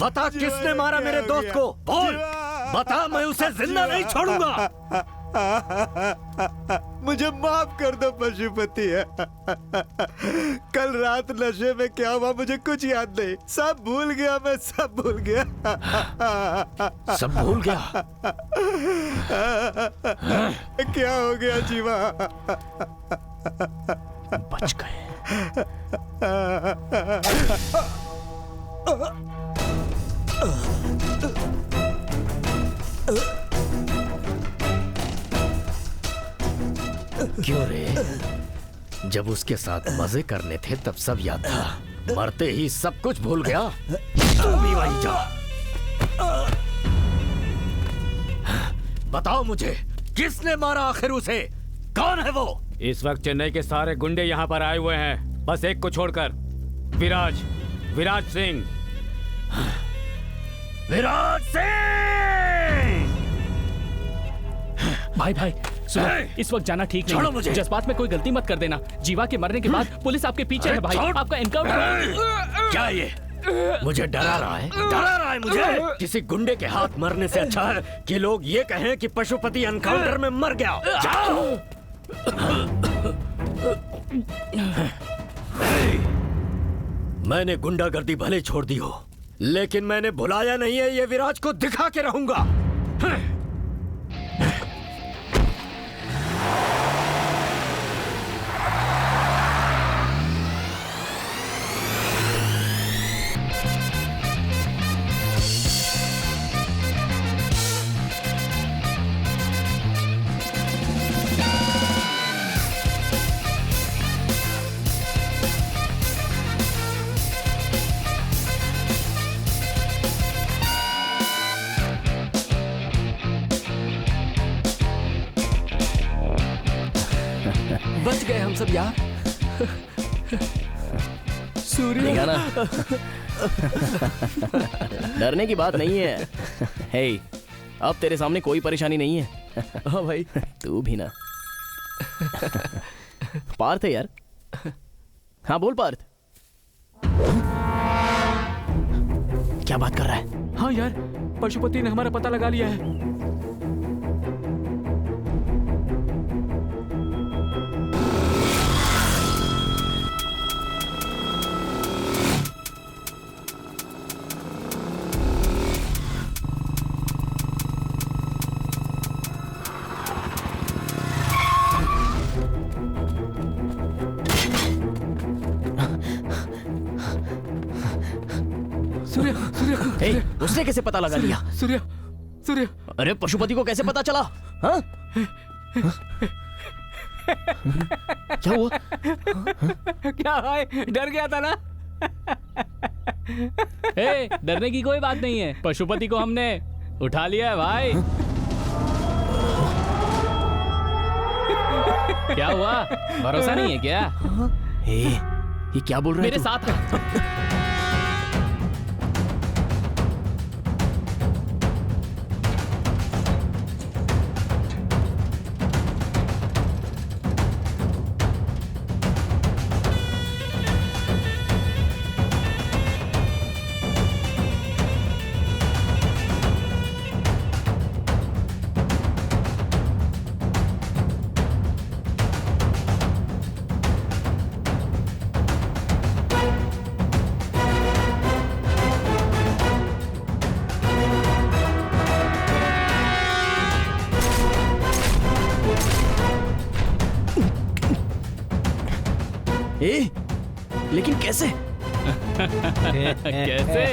बता किसने मारा मेरे दोस्त को? बोल, बता, मैं उसे जिंदा नहीं छोड़ूंगा। मुझे माफ कर दो पशुपति। कल रात नशे में क्या हुआ मुझे कुछ याद नहीं। सब भूल गया, मैं सब भूल गया। सब भूल गया? क्या हो गया जीवा? बच गए। क्यों रे? जब उसके साथ मजे करने थे तब सब याद था, मरते ही सब कुछ भूल गया। तू भी वहीं जा। बताओ मुझे, किसने मारा आखिर उसे? कौन है वो? इस वक्त चेन्नई के सारे गुंडे यहाँ पर आए हुए हैं, बस एक को छोड़कर। विराज सिंह। विराज सिंह! भाई सुनो, इस वक्त जाना ठीक नहीं है। जज्बात में कोई गलती मत कर देना। जीवा के मरने के बाद पुलिस आपके पीछे है भाई। आपका एनकाउंटर। क्या ये मुझे डरा रहा है? डरा रहा है मुझे? किसी गुंडे के हाथ मरने से अच्छा है कि लोग ये कहें कि पशुपति एनकाउंटर में मर गया। जाओ। मैंने गुंडागर्दी भले छोड़ दी हो, लेकिन मैंने भुलाया नहीं है। ये विराज को दिखा के रहूंगा। बच गए हम सब यार। सूर्य ना, डरने की बात नहीं है। हे, अब तेरे सामने कोई परेशानी नहीं है। हाँ भाई। तू भी ना। पार्थ है यार। हाँ बोल पार्थ। क्या बात कर रहा है? हाँ यार, पशुपति ने हमारा पता लगा लिया है। सूर्य सूर्य ए, उसने कैसे पता लगा लिया? सूर्य सूर्य अरे पशुपति को कैसे पता चला? हाँ? क्या हुआ? क्या भाई, डर गया था ना? ए, डरने की कोई बात नहीं है, पशुपति को हमने उठा लिया है भाई। क्या हुआ, भरोसा नहीं है क्या? ये क्या बोल रहे हैं? मेरे साथ आ। लेकिन कैसे? कैसे?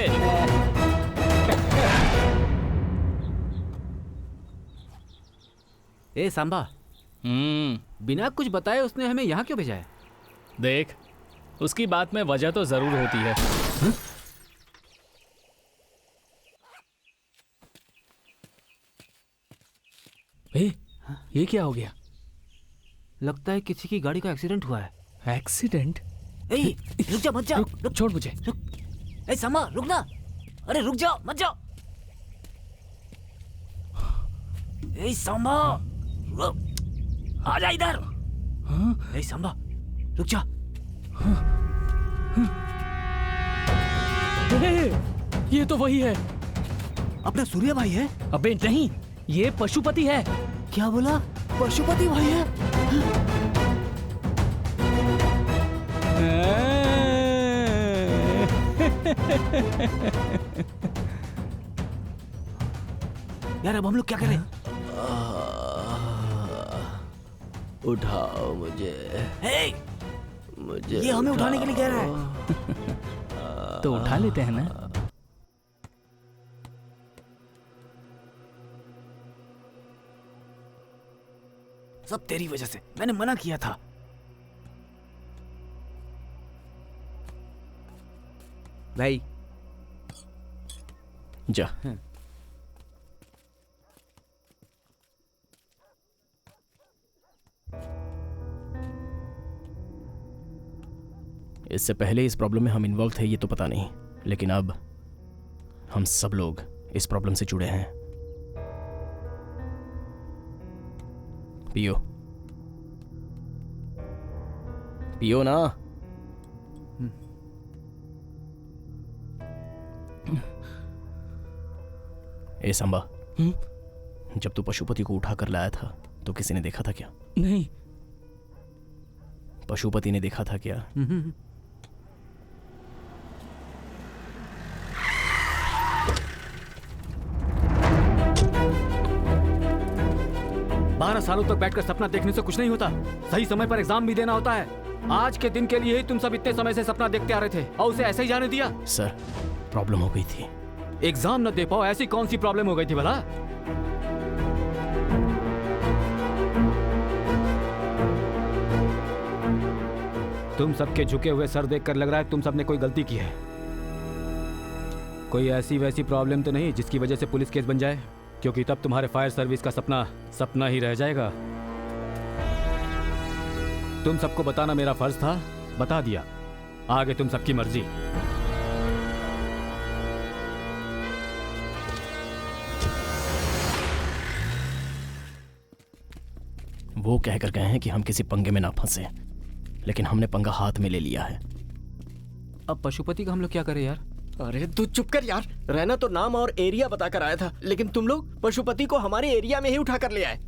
ए सांबा, बिना कुछ बताए उसने हमें यहाँ क्यों भेजा है? देख, उसकी बात में वजह तो जरूर होती है। ये क्या हो गया? लगता है किसी की गाड़ी का एक्सीडेंट हुआ है। एक्सीडेंट? रुक जा, मत जा। रुक, छोड़ मुझे। ए सांबा, रुक ना। अरे रुक जाओ, मत जाओ। ए सांबा, आ जा इधर। ए सांबा, रुक जा। ये तो वही है। अपना सूर्य भाई है? अबे नहीं, ये पशुपति है। क्या बोला? पशुपति भाई है? यार अब हम लोग क्या करें? उठाओ मुझे। ये हमें उठाने के लिए कह रहा है। तो उठा लेते हैं ना। सब तेरी वजह से, मैंने मना किया था। भाई जा। इससे पहले इस प्रॉब्लम में हम इन्वॉल्व थे ये तो पता नहीं, लेकिन अब हम सब लोग इस प्रॉब्लम से जुड़े हैं। पियो पियो ना। ए सांबा, जब तू पशुपति को उठा कर लाया था तो किसी ने देखा था क्या? नहीं। पशुपति ने देखा था क्या? 12 सालों तक बैठकर सपना देखने से कुछ नहीं होता। सही समय पर एग्जाम भी देना होता है। आज के दिन के लिए ही तुम सब इतने समय से सपना देखते आ रहे थे और उसे ऐसे ही जाने दिया। सर, प्रॉब्लम हो गई थी। एग्जाम न दे पाओ, ऐसी कौन सी प्रॉब्लम हो गई थी भला? तुम सबके झुके हुए सर देखकर लग रहा है तुम सबने कोई गलती की है। कोई ऐसी वैसी प्रॉब्लम तो नहीं जिसकी वजह से पुलिस केस बन जाए, क्योंकि तब तुम्हारे फायर सर्विस का सपना सपना ही रह जाएगा। तुम सबको बताना मेरा फर्ज था, बता दिया। आगे तुम सबकी मर्जी। वो कहकर गए हैं कि हम किसी पंगे में ना फंसे, लेकिन हमने पंगा हाथ में ले लिया है। अब पशुपति का हम लोग क्या करें यार? अरे तू चुप कर यार। रहना तो नाम और एरिया बताकर आया था, लेकिन तुम लोग पशुपति को हमारे एरिया में ही उठा कर ले आए।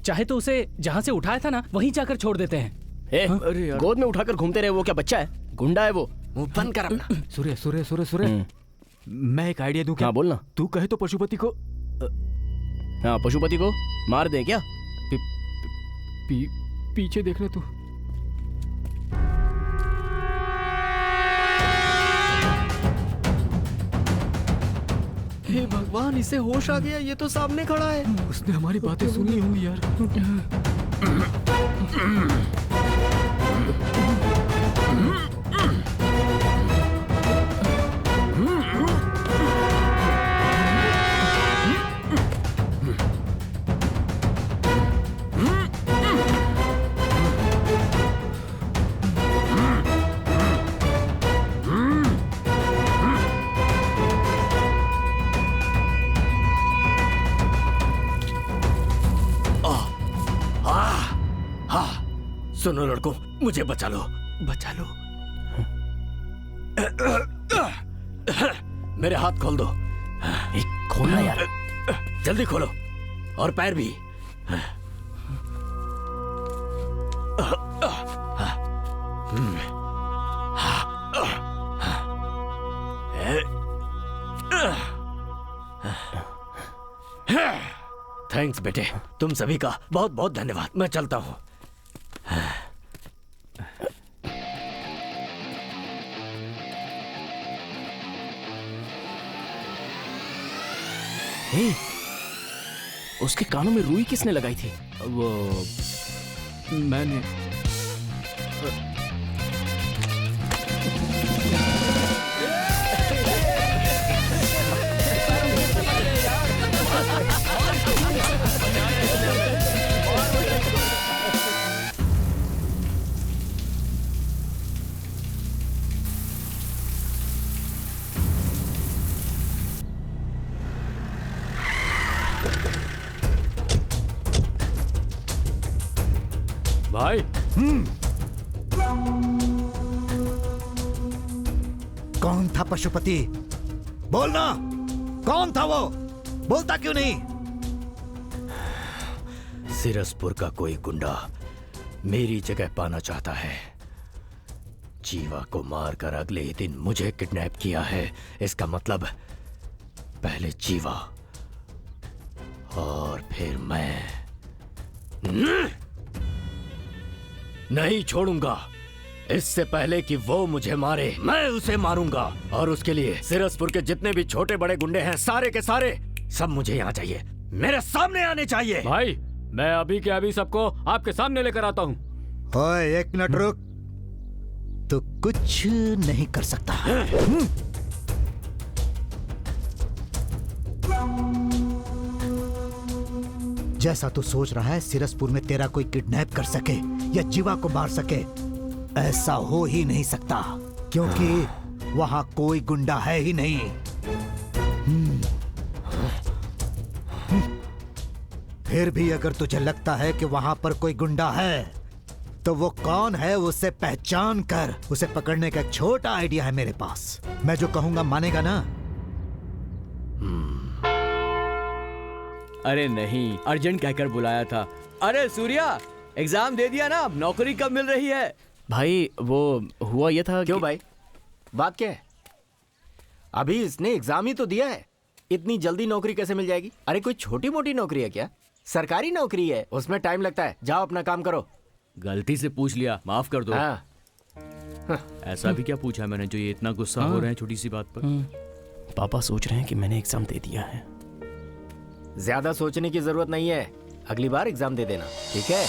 चाहे तो उसे जहाँ से उठाया था ना वहीं जाकर छोड़ देते हैं। अरे यार, गोद में उठाकर घूमते रहे। वो क्या बच्चा है? गुंडा है वो। मुंह बंद कर अपना। सूर्य सूर्य सूर्य सूर्य, मैं एक आइडिया दूं क्या? हाँ बोलना। तू कहे तो पशुपति को हाँ, पशुपति को मार दे क्या? पीछे देख ले तू। भगवान, इसे होश आ गया। ये तो सामने खड़ा है। उसने हमारी बातें सुन ली होंगी यार। सुनो लड़कों, मुझे बचा लो, बचा लो। मेरे हाथ खोल दो। खोलना यार, जल्दी खोलो, और पैर भी। थैंक्स बेटे, तुम सभी का बहुत बहुत धन्यवाद। मैं चलता हूँ। हे, उसके कानों में रुई किसने लगाई थी? वो मैंने। भाई, कौन था पशुपति? बोलना, कौन था वो? बोलता क्यों नहीं? सिरसपुर का कोई गुंडा मेरी जगह पाना चाहता है। जीवा को मारकर अगले ही दिन मुझे किडनैप किया है। इसका मतलब पहले जीवा और फिर मैं। नहीं छोड़ूंगा। इससे पहले कि वो मुझे मारे, मैं उसे मारूंगा। और उसके लिए सिरसपुर के जितने भी छोटे बड़े गुंडे हैं, सारे के सारे सब मुझे यहाँ चाहिए, मेरे सामने आने चाहिए। भाई, मैं अभी के अभी सबको आपके सामने लेकर आता हूँ। ओए, एक मिनट रुक। तो कुछ नहीं कर सकता। जैसा तू सोच रहा है सिरसपुर में तेरा कोई किडनैप कर सके या जीवा को मार सके, ऐसा हो ही नहीं सकता, क्योंकि वहां कोई गुंडा है ही नहीं। फिर भी अगर तुझे लगता है कि वहां पर कोई गुंडा है, तो वो कौन है उसे पहचान कर उसे पकड़ने का एक छोटा आइडिया है मेरे पास। मैं जो कहूंगा मानेगा ना? अरे नहीं, अर्जेंट कहकर बुलाया था। अरे सूर्या, एग्जाम दे दिया ना, अब नौकरी कब मिल रही है? भाई वो हुआ ये था। क्यों भाई, बात क्या है? अभी इसने एग्जाम ही तो दिया है, इतनी जल्दी नौकरी कैसे मिल जाएगी? अरे कोई छोटी मोटी नौकरी है क्या? सरकारी नौकरी है, उसमें टाइम लगता है। जाओ अपना काम करो। गलती से पूछ लिया, माफ कर दो। ऐसा भी क्या पूछा मैंने जो ये इतना गुस्सा हो रहे हैं छोटी सी बात पर? पापा सोच रहे हैं कि मैंने एग्जाम दे दिया है। ज्यादा सोचने की जरूरत नहीं है, अगली बार एग्जाम दे देना, ठीक है?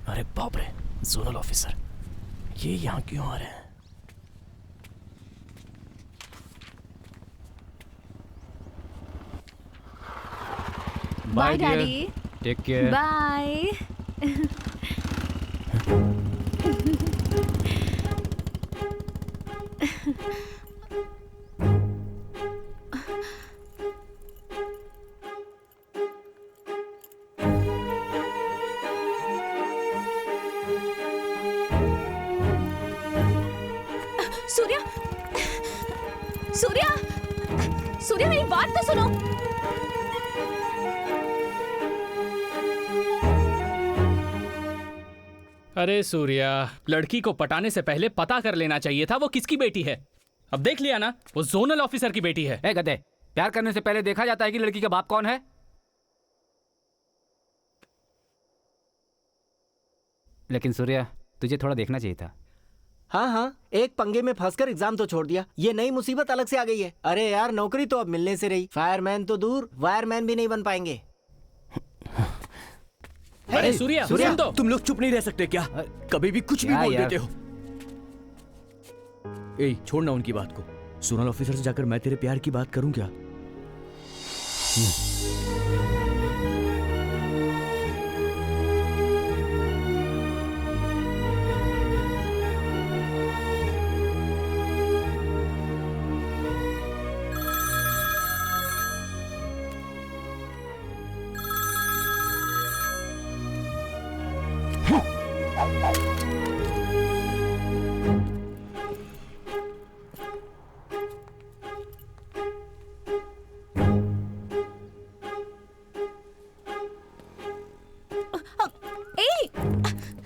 अरे बाप रे, जोनल ऑफिसर, ये यहाँ क्यों आ रहे हैं? Bye daddy. Take care. Bye. Surya, Surya, Surya, मेरी बात तो सुनो। अरे सूर्या, लड़की को पटाने से पहले पता कर लेना चाहिए था वो किसकी बेटी है। अब देख लिया ना, वो जोनल ऑफिसर की बेटी है। ए गधे, प्यार करने से पहले देखा जाता है कि लड़की का बाप कौन है। लेकिन सूर्या, तुझे थोड़ा देखना चाहिए था। हाँ हाँ, एक पंगे में फंसकर एग्जाम तो छोड़ दिया, ये नई मुसीबत अलग से आ गई है। अरे यार, नौकरी तो अब मिलने से रही, फायरमैन तो दूर, वायरमैन भी नहीं बन पाएंगे। अरे सूर्या, सूर्या, सुन तो। तुम लोग चुप नहीं रह सकते क्या? कभी भी कुछ भी क्या बोल यार? देते हो। ए, छोड़ना उनकी बात को। सोनल ऑफिसर से जाकर मैं तेरे प्यार की बात करूं क्या?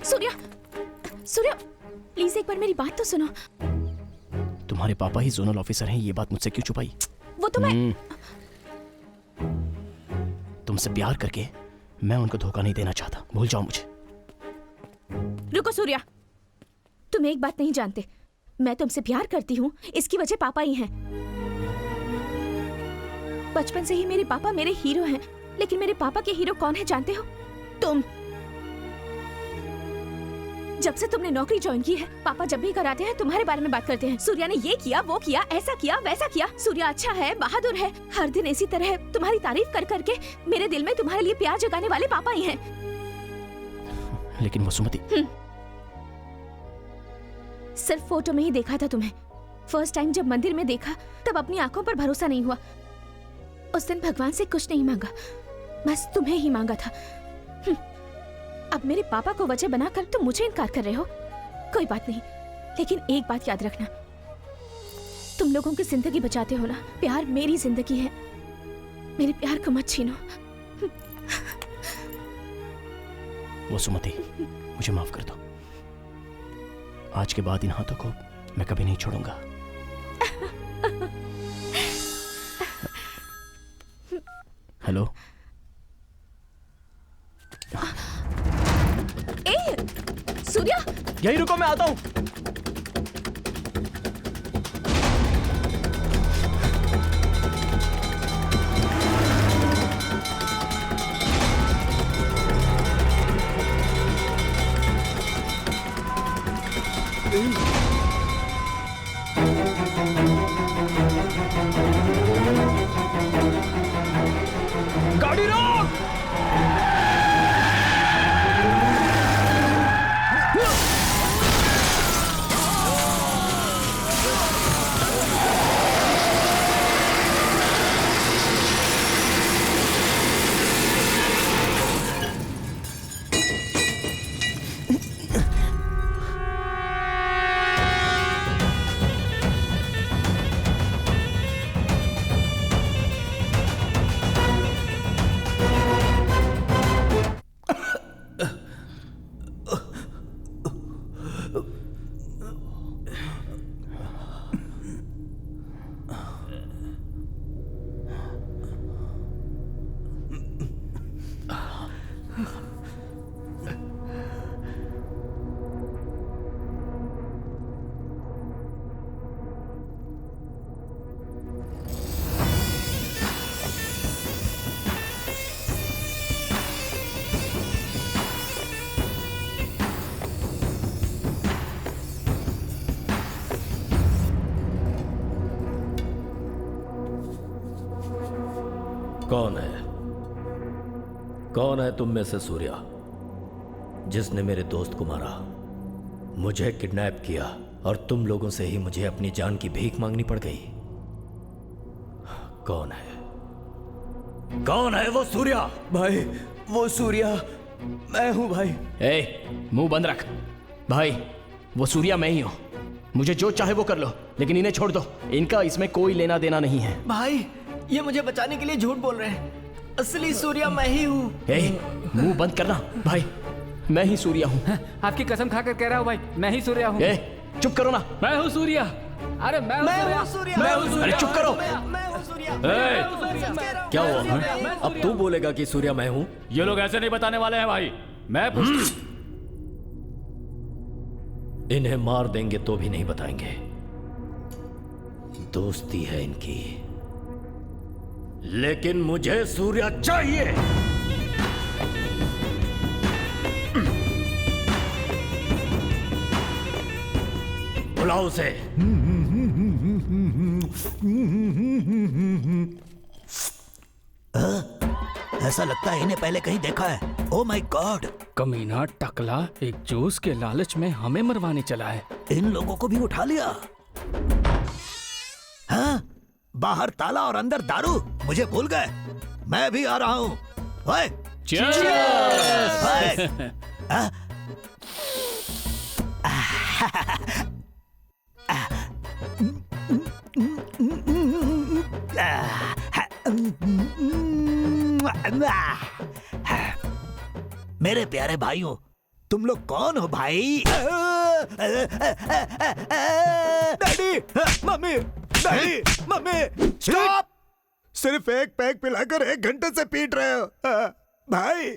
सूर्या, सूर्या, प्लीज एक बार मेरी बात तो सुनो। तुम्हारे पापा ही जोनल ऑफिसर हैं, ये बात मुझसे क्यों छुपाई? वो तो मैं तुमसे प्यार करके मैं उनको धोखा नहीं देना चाहता, भूल जाओ मुझे। रुको सूर्या, तुम एक बात नहीं जानते, मैं तुमसे प्यार करती हूँ इसकी वजह पापा ही हैं। बचपन से ही मेरे पापा मेरे हीरो हैं, लेकिन मेरे पापा के हीरो कौन है जानते हो? तुम। जब से तुमने नौकरी ज्वाइन की है, पापा जब भी कराते हैं तुम्हारे बारे में बात करते हैं। सूर्या ने ये किया, वो किया, ऐसा किया, वैसा किया। सूर्या अच्छा है, बहादुर है। हर दिन इसी तरह तुम्हारी तारीफ कर करके मेरे दिल में तुम्हारे लिए प्यार जगाने वाले पापा ही हैं। लेकिन वसुमती, सिर्फ फोटो में ही देखा था तुम्हें। फर्स्ट टाइम जब मंदिर में देखा तब अपनी आंखों पर भरोसा नहीं हुआ। उस दिन भगवान से कुछ नहीं मांगा, बस तुम्हें ही मांगा था। अब मेरे पापा को वजह बनाकर तुम मुझे इनकार कर रहे हो। कोई बात नहीं, लेकिन एक बात याद रखना, तुम लोगों की जिंदगी बचाते हो ना। प्यार मेरी जिंदगी है, मेरे प्यार को मत छीनो। वसुमती, मुझे माफ कर दो। आज के बाद इन हाथों को मैं कभी नहीं छोड़ूंगा। हेलो, सूर्या, यही रुको, मैं आता हूं। गाड़ी रोक! कौन है? कौन है तुम में से सूर्या जिसने मेरे दोस्त को मारा, मुझे किडनैप किया और तुम लोगों से ही मुझे अपनी जान की भीख मांगनी पड़ गई? कौन है? कौन है वो सूर्या? भाई, वो सूर्या मैं हूं भाई। मुंह बंद रख भाई, वो सूर्या मैं ही हूं। मुझे जो चाहे वो कर लो, लेकिन इन्हें छोड़ दो। इनका इसमें कोई लेना देना नहीं है। भाई, ये मुझे बचाने के लिए झूठ बोल रहे हैं। असली सूर्या मैं ही हूँ। मुंह बंद करना भाई, मैं ही सूर्या हूँ। आपकी कसम खाकर कह रहा हूँ भाई, मैं ही सूर्या हूँ। ए, चुप करो ना। मैं हूँ सूर्या। अरे मैं हूँ सूर्या। मैं हूँ सूर्या। अरे चुप करो। क्या हुआ? अब तू बोलेगा कि सूर्या मैं हूँ? ये लोग ऐसे नहीं बताने वाले हैं भाई। मैं इन्हें मार देंगे तो भी नहीं बताएंगे। दोस्ती है इनकी, लेकिन मुझे सूर्या चाहिए। बुलाओ उसे। ऐसा लगता है इन्हें पहले कहीं देखा है। ओ माय गॉड, कमीना टकला एक जूस के लालच में हमें मरवाने चला है। इन लोगों को भी उठा लिया। हाँ, बाहर ताला और अंदर दारू। मुझे भूल गए, मैं भी आ रहा हूँ। ओए, ओए, हाँ? मेरे प्यारे भाइयों, तुम लोग कौन हो भाई? Daddy, mummy, daddy, mummy, stop! सिर्फ एक पैक पिलाकर 1 घंटे से पीट रहे हो। भाई,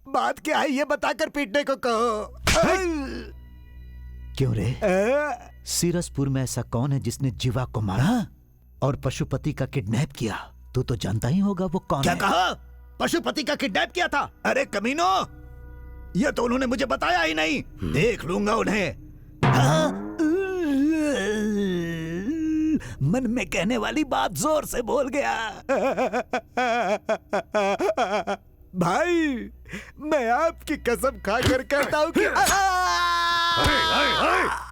बात क्या है ये बताकर पीटने को कहो। क्यों रे? सीरसपुर में ऐसा कौन है जिसने जीवा को मारा और पशुपति का किडनैप किया? तू तो जानता ही होगा वो कौन है। क्या कहा? पशुपति का किडनैप किया था? अरे कमीनो, ये तो उन्होंने मुझे बताया ही नहीं। देख लूंगा उन्हें। हाँ? मन में कहने वाली बात जोर से बोल गया। भाई, मैं आपकी कसम खाकर कहता हूँ कि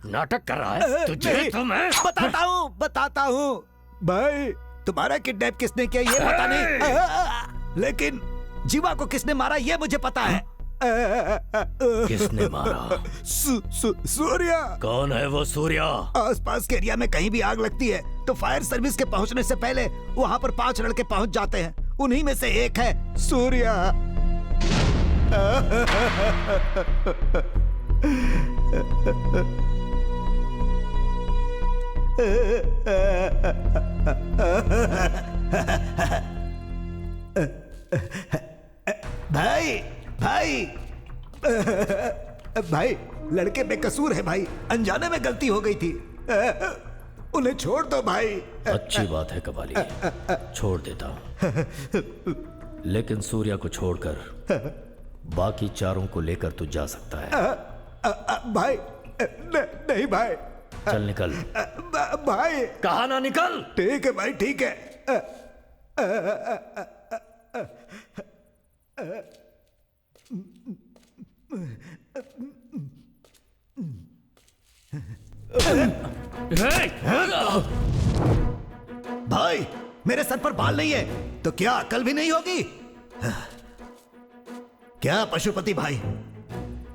नाटक कर रहा है तुझे तो मैं बताता हूँ। भाई, तुम्हारा किडनैप किसने किया ये पता नहीं, लेकिन जीवा को किसने मारा ये मुझे पता है। किसने मारा? सूर्या। कौन है वो सूर्या? आसपास के एरिया में कहीं भी आग लगती है तो फायर सर्विस के पहुंचने से पहले वहां पर 5 लड़के पहुंच जाते हैं। उन्हीं में से एक है सूर्या। भाई, भाई, भाई, लड़के बेकसूर है भाई, अनजाने में गलती हो गई थी। उन्हें छोड़ दो भाई। अच्छी बात है कबाली, छोड़ देता हूँ, लेकिन सूर्या को छोड़कर बाकी चारों को लेकर तू जा सकता है। भाई, नहीं भाई। चल निकल। भाई, कहा ना निकल। ठीक है भाई, ठीक है। भाई, मेरे सर पर बाल नहीं है तो क्या अकल भी नहीं होगी? क्या पशुपति भाई,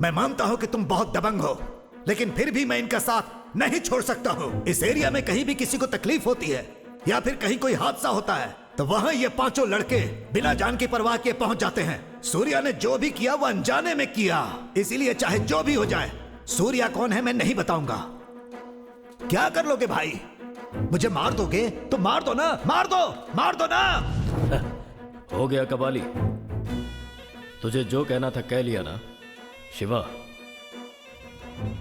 मैं मानता हूं कि तुम बहुत दबंग हो, लेकिन फिर भी मैं इनका साथ नहीं छोड़ सकता हूं। इस एरिया में कहीं भी किसी को तकलीफ होती है या फिर कहीं कोई हादसा होता है तो वहां ये 5 लड़के बिना जान की परवाह किए पहुंच जाते हैं। सूर्या ने जो भी किया वो अनजाने में किया, इसीलिए चाहे जो भी हो जाए, सूर्या कौन है मैं नहीं बताऊंगा। क्या कर लोगे भाई? मुझे मार दोगे तो मार दो ना, मार दो ना। हो गया कबाली, तुझे जो कहना था कह लिया ना। शिवा,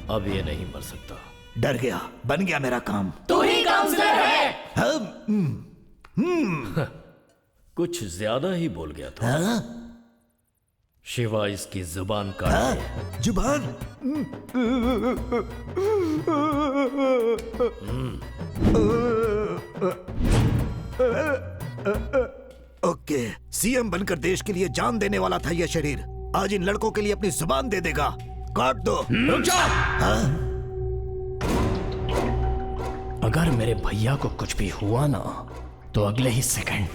अब ये नहीं मर सकता। डर गया, बन गया मेरा काम। तू ही काउंसलर है। कुछ ज्यादा ही बोल गया था। शिवा, इसकी जुबान काट दे। जुबान? ओके, सीएम बनकर देश के लिए जान देने वाला था यह शरीर, आज इन लड़कों के लिए अपनी जुबान दे देगा। काट दो। रुक जाओ। अगर मेरे भैया को कुछ भी हुआ ना तो अगले ही सेकंड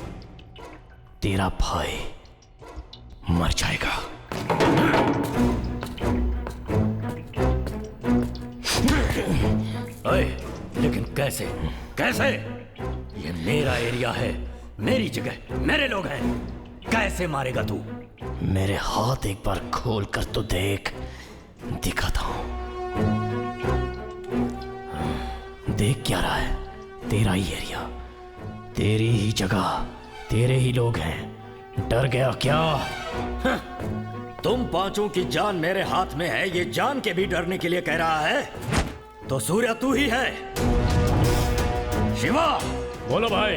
तेरा भाई मर जाएगा। अरे, लेकिन कैसे? कैसे? ये मेरा एरिया है, मेरी जगह, मेरे लोग हैं। कैसे मारेगा तू? मेरे हाथ एक बार खोल कर तो देख, दिखाता हूं। देख क्या रहा है? तेरा ही एरिया, तेरी ही जगह, तेरे ही लोग हैं। डर गया क्या? तुम पांचों की जान मेरे हाथ में है, ये जान के भी डरने के लिए कह रहा है? तो सूर्या तू ही है। शिवा, बोलो भाई।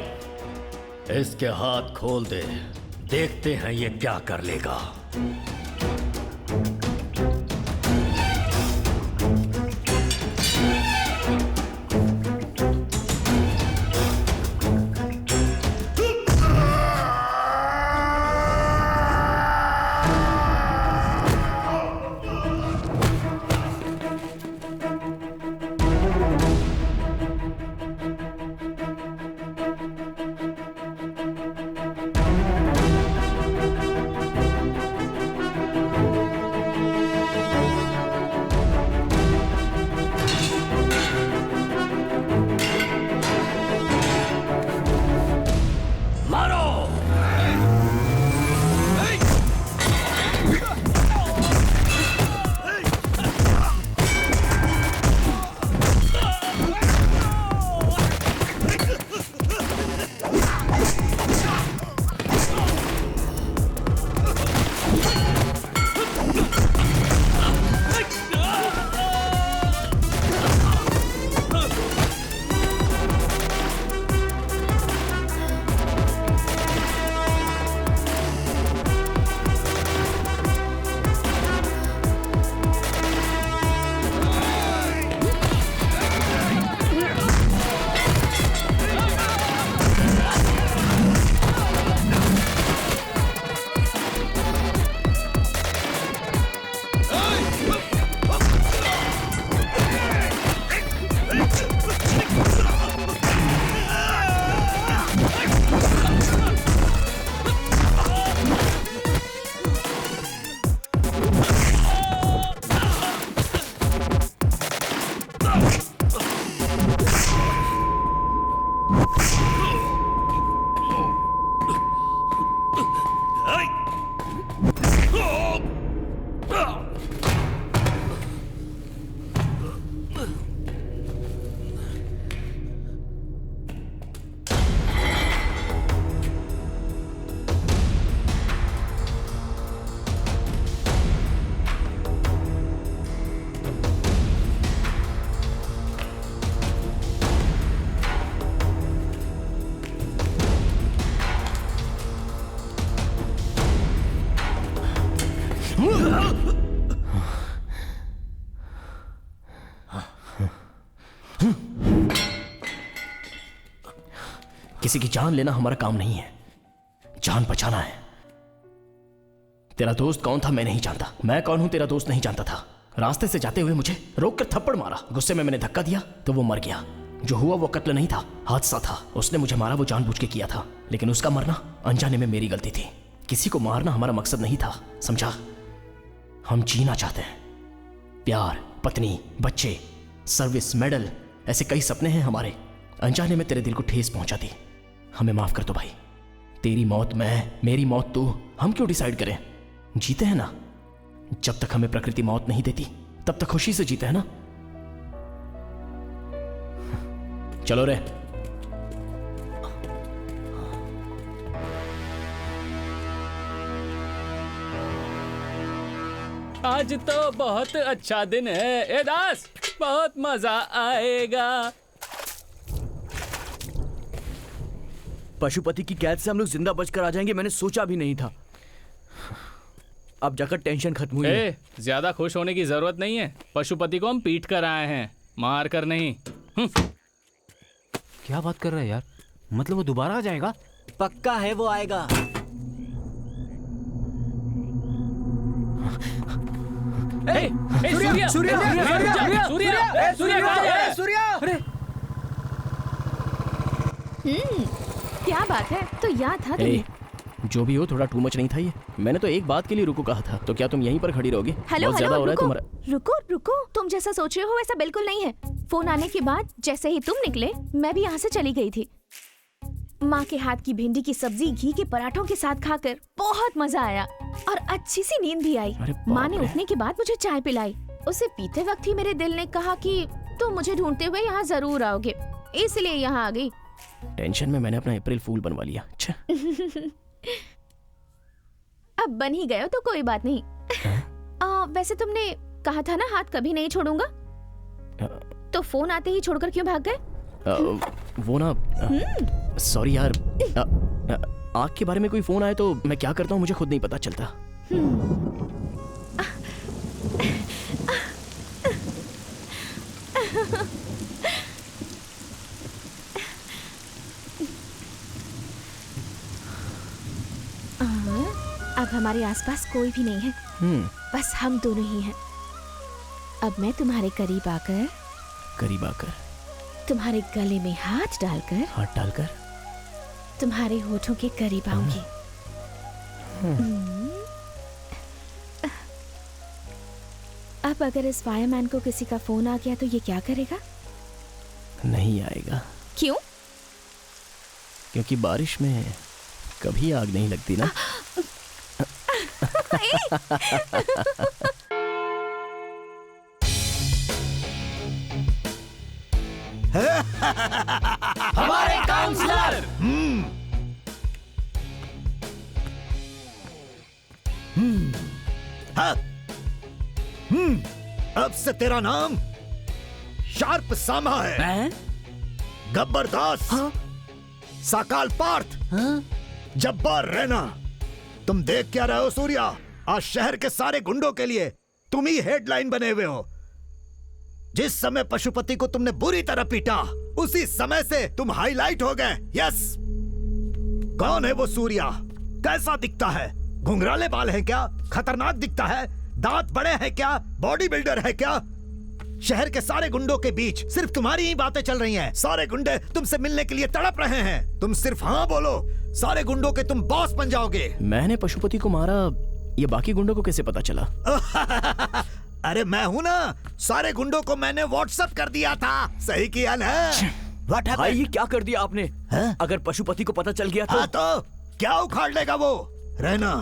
इसके हाथ खोल दे, देखते हैं ये क्या कर लेगा। किसी की जान लेना हमारा काम नहीं है, जान बचाना है। तेरा दोस्त कौन था मैं नहीं जानता, मैं कौन हूं तेरा दोस्त नहीं जानता था। रास्ते से जाते हुए मुझे रोक कर थप्पड़ मारा, गुस्से में मैंने धक्का दिया तो वो मर गया। जो हुआ वो कत्ल नहीं था, हादसा था। उसने मुझे मारा, वो जानबूझ के किया था, लेकिन उसका मरना अनजाने में मेरी गलती थी। किसी को मारना हमारा मकसद नहीं था, समझा? हम जीना चाहते हैं, प्यार, पत्नी, बच्चे, सर्विस, मेडल, ऐसे कई सपने हैं हमारे। अनजाने में तेरे दिल को ठेस पहुंचा दी, हमें माफ कर दो भाई। तेरी मौत मैं, मेरी मौत तू, हम क्यों डिसाइड करें? जीते हैं ना, जब तक हमें प्रकृति मौत नहीं देती तब तक खुशी से जीते हैं ना। चलो रे। आज तो बहुत अच्छा दिन है ए दास, बहुत मजा आएगा। पशुपति की कैद से हम लोग जिंदा बचकर आ जाएंगे, मैंने सोचा भी नहीं था। अब जाकर टेंशन खत्म हुई है। ज्यादा खुश होने की जरूरत नहीं है, पशुपति को हम पीट कर आए हैं, मार कर नहीं। क्या बात कर रहा है यार? मतलब वो दोबारा आ जाएगा? पक्का है वो आएगा। सूर्या, सूर्या, सूर्या, सूर्या, सूर्या। क्या बात है, तो याद था तुम्हें। जो भी हो, थोड़ा टू मच नहीं था ये? मैंने तो एक बात के लिए रुको कहा था, तो क्या तुम यहीं पर खड़ी रहोगे? हेलो बहुत ज्यादा हो रहा है रुको, तुम्हारा। रुको रुको, तुम जैसा सोच रहे हो वैसा बिल्कुल नहीं है। फोन आने के बाद जैसे ही तुम निकले मैं भी यहाँ से चली गई थी। माँ के हाथ की भिंडी की सब्जी घी के पराठों के साथ खाकर बहुत मजा आया और अच्छी सी नींद भी आई। अरे बाप माँ ने रे। उठने के बाद मुझे चाय पिलाई। उसे पीते वक्त ही मेरे दिल ने कहा कि तुम मुझे ढूंढते हुए यहाँ जरूर आओगे, इसलिए यहाँ आ गई। टेंशन में मैंने अपना अप्रैल फूल बनवा लिया। अच्छा। अब बन ही गए हो तो कोई बात नहीं। वैसे तुमने कहा था ना हाथ कभी नहीं छोड़ूंगा, तो फोन आते ही छोड़कर क्यों भाग गए? वो ना सॉरी यार, आग के बारे में कोई फोन आए तो मैं क्या करता हूँ मुझे खुद नहीं पता चलता। अब हमारे आसपास कोई भी नहीं है, बस हम दोनों ही हैं। अब मैं तुम्हारे करीब आकर तुम्हारे गले में हाथ डालकर तुम्हारे होठों के करीब आऊंगी। अब अगर इस फायरमैन को किसी का फोन आ गया तो ये क्या करेगा? नहीं आएगा। क्यों? क्योंकि बारिश में कभी आग नहीं लगती ना। हमारे काउंसलर। हाँ। अब से तेरा नाम शार्प सामा है। गब्बर दास। साकाल पार्थ। जब्बार रैना। तुम देख क्या रहे हो सूर्या? आज शहर के सारे गुंडों के लिए तुम ही हेडलाइन बने हुए हो। जिस समय पशुपति को तुमने बुरी तरह पीटा, उसी समय से तुम हाईलाइट हो गए। यस। कौन है वो सूर्या? कैसा दिखता है? घुंघराले बाल हैं क्या? खतरनाक दिखता है? दांत बड़े हैं क्या? बॉडी बिल्डर है क्या? शहर के सारे गुंडों के बीच सिर्फ तुम्हारी ही बातें चल रही हैं। सारे गुंडे तुमसे मिलने के लिए तड़प रहे हैं। तुम सिर्फ हाँ बोलो, सारे गुंडों के तुम बॉस बन जाओगे। मैंने पशुपति को मारा, ये बाकी गुंडों को कैसे पता चला? अरे मैं हूं ना, सारे गुंडों को मैंने व्हाट्सएप कर दिया था। सही किया ना? भाई ये क्या कर दिया आपने? हाँ? अगर पशुपति को पता चल गया तो? हाँ तो क्या उखाड़ लेगा वो? रहना,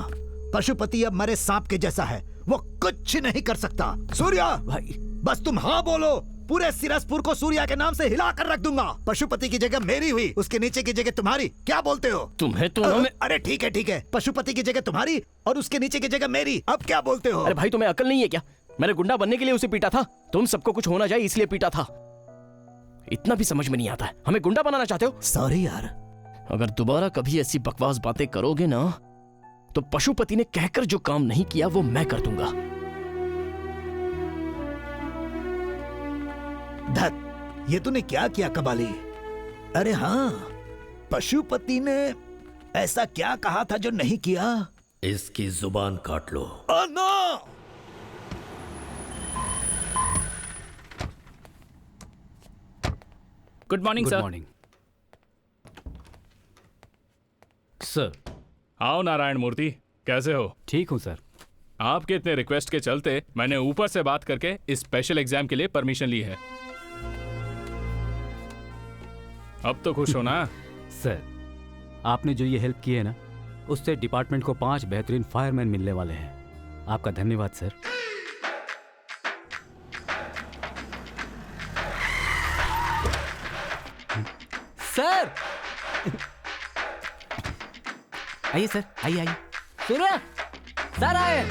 पशुपति अब मरे सांप के जैसा है, वो कुछ नहीं कर सकता। सूर्या भाई बस तुम हाँ बोलो, पूरे सिरसपुर को सूर्या के नाम से हिला कर रख दूंगा। पशुपति की जगह मेरी हुई, उसके नीचे की जगह तुम्हारी। क्या बोलते हो? तुम्हें तो अरे ठीक है, पशुपति की जगह तुम्हारी और उसके नीचे की जगह मेरी। अब क्या बोलते हो? अरे भाई तुम्हें अकल नहीं है क्या? मैंने गुंडा बनने के लिए उसे पीटा था, तुम सबको कुछ होना जाए इसलिए पीटा था। इतना भी समझ में नहीं आता है, हमें गुंडा बनाना चाहते हो? सॉरी यार। अगर दोबारा कभी ऐसी बकवास बातें करोगे ना, तो पशुपति ने कहकर जो काम नहीं किया वो मैं कर दूंगा। धत, ये तूने क्या किया कबाली? अरे हाँ, पशुपति ने ऐसा क्या कहा था जो नहीं किया? इसकी जुबान काट लो। No! Good morning good sir. Morning sir. आओ नारायण मूर्ति, कैसे हो? ठीक हूँ सर। आपके इतने रिक्वेस्ट के चलते मैंने ऊपर से बात करके इस स्पेशल एग्जाम के लिए परमिशन ली है। अब तो खुश हो ना? सर, आपने जो ये हेल्प की है ना, उससे डिपार्टमेंट को 5 बेहतरीन फायरमैन मिलने वाले हैं। आपका धन्यवाद सर। सर आइए सर, आइए आइए। सुनो, सर आए।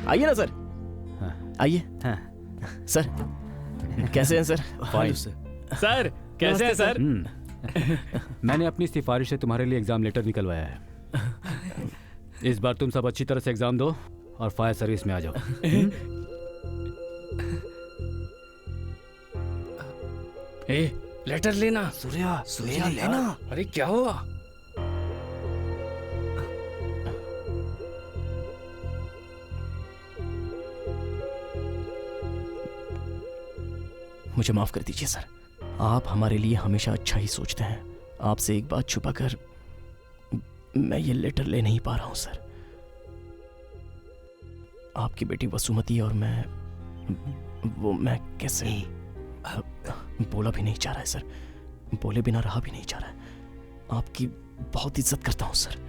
आइए ना सर। आइए। हाँ। सर कैसे हैं सर? फाइन सर कैसे हैं सर? मैंने अपनी सिफारिश से तुम्हारे लिए एग्जाम लेटर निकलवाया है। इस बार तुम सब अच्छी तरह से एग्जाम दो और फायर सर्विस में आ जाओ। ए, लेटर लेना। सूर्या लेना। अरे क्या हुआ? मुझे माफ कर दीजिए सर, आप हमारे लिए हमेशा अच्छा ही सोचते हैं। आपसे एक बात छुपाकर मैं ये लेटर ले नहीं पा रहा हूं सर। आपकी बेटी वसुमती और मैं कैसे बोला भी नहीं चाह रहा है सर, बोले बिना रहा भी नहीं चाह रहा है। आपकी बहुत इज्जत करता हूँ सर।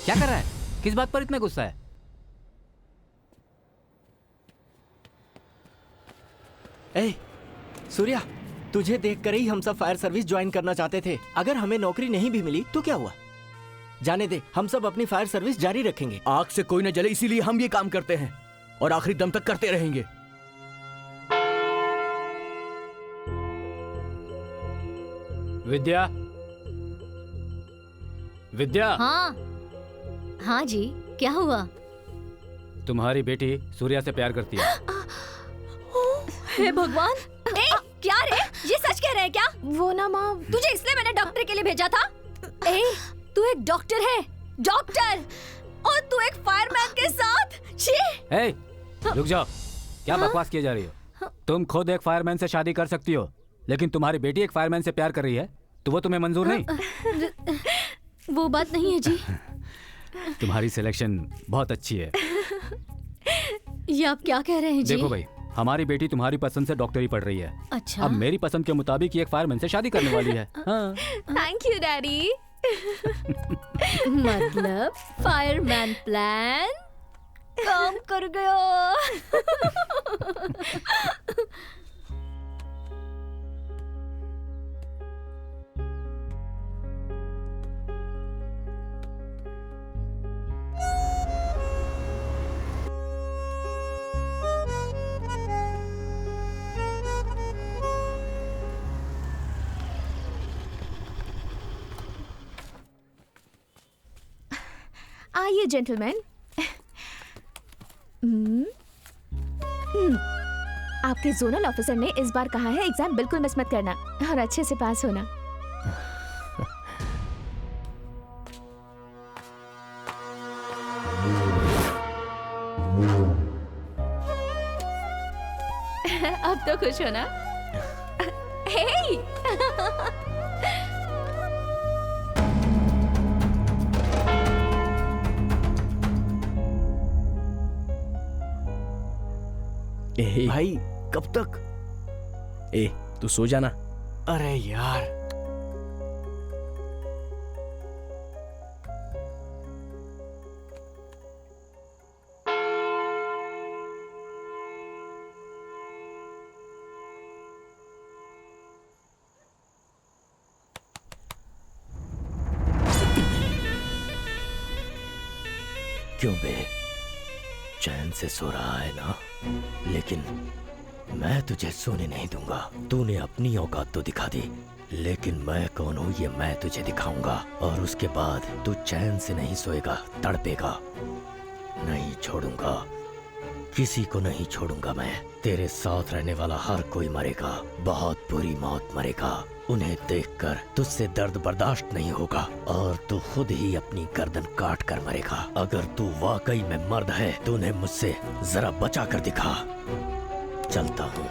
क्या कर रहा है? किस बात पर इतना गुस्सा है? ए, सूर्या, तुझे देखकर ही हम सब फायर सर्विस ज्वाइन करना चाहते थे। अगर हमें नौकरी नहीं भी मिली तो क्या हुआ? जाने दे, हम सब अपनी फायर सर्विस जारी रखेंगे। आग से कोई न जले, इसीलिए हम ये काम करते हैं और आखिरी दम तक करते रहेंगे। विद्या, विद्या, हाँ हाँ जी, क्या हुआ? तुम्हारी बेटी सूर्या से प्यार करती है। हे भगवान! ए, क्या रे? ये सच कह रहे हैं क्या? वो ना माँ, तुझे इसलिए मैंने डॉक्टर के लिए भेजा था? ए, तू एक डॉक्टर है, डॉक्टर, और तू एक फायरमैन के साथ? छी! ए, रुक जाओ, क्या बकवास किए जा रही हो? तुम खुद एक फायरमैन से शादी कर सकती हो, लेकिन तुम्हारी बेटी एक फायरमैन से प्यार कर रही है, तो वो तुम्हें मंजूर नहीं? वो बात नहीं है जी। तुम्हारी सिलेक्शन बहुत अच्छी है। ये आप क्या कह रहे हैं जी? देखो भाई, हमारी बेटी तुम्हारी पसंद से डॉक्टरी पढ़ रही है। अच्छा। अब मेरी पसंद के मुताबिक ये एक फायरमैन से शादी करने वाली है। हाँ। Thank you daddy. मतलब फायरमैन प्लान काम कर गया। आइए जेंटलमैन। आपके जोनल ऑफिसर ने इस बार कहा है एग्जाम बिल्कुल मिस मत करना और अच्छे से पास होना। अब तो खुश हो ना? हे! भाई कब तक? ए, तू सो जाना। अरे यार, क्यों बे, चैन से सो रहा है ना? लेकिन मैं तुझे सोने नहीं दूंगा। तूने अपनी औकात तो दिखा दी, लेकिन मैं कौन हूँ ये मैं तुझे दिखाऊंगा। और उसके बाद तू चैन से नहीं सोएगा, तड़पेगा। नहीं छोड़ूंगा, किसी को नहीं छोड़ूंगा मैं। तेरे साथ रहने वाला हर कोई मरेगा, बहुत बुरी मौत मरेगा। उन्हें देखकर तुझसे दर्द बर्दाश्त नहीं होगा और तू खुद ही अपनी गर्दन काट कर मरेगा। अगर तू वाकई में मर्द है तो उन्हें मुझसे जरा बचा कर दिखा। चलता हूँ।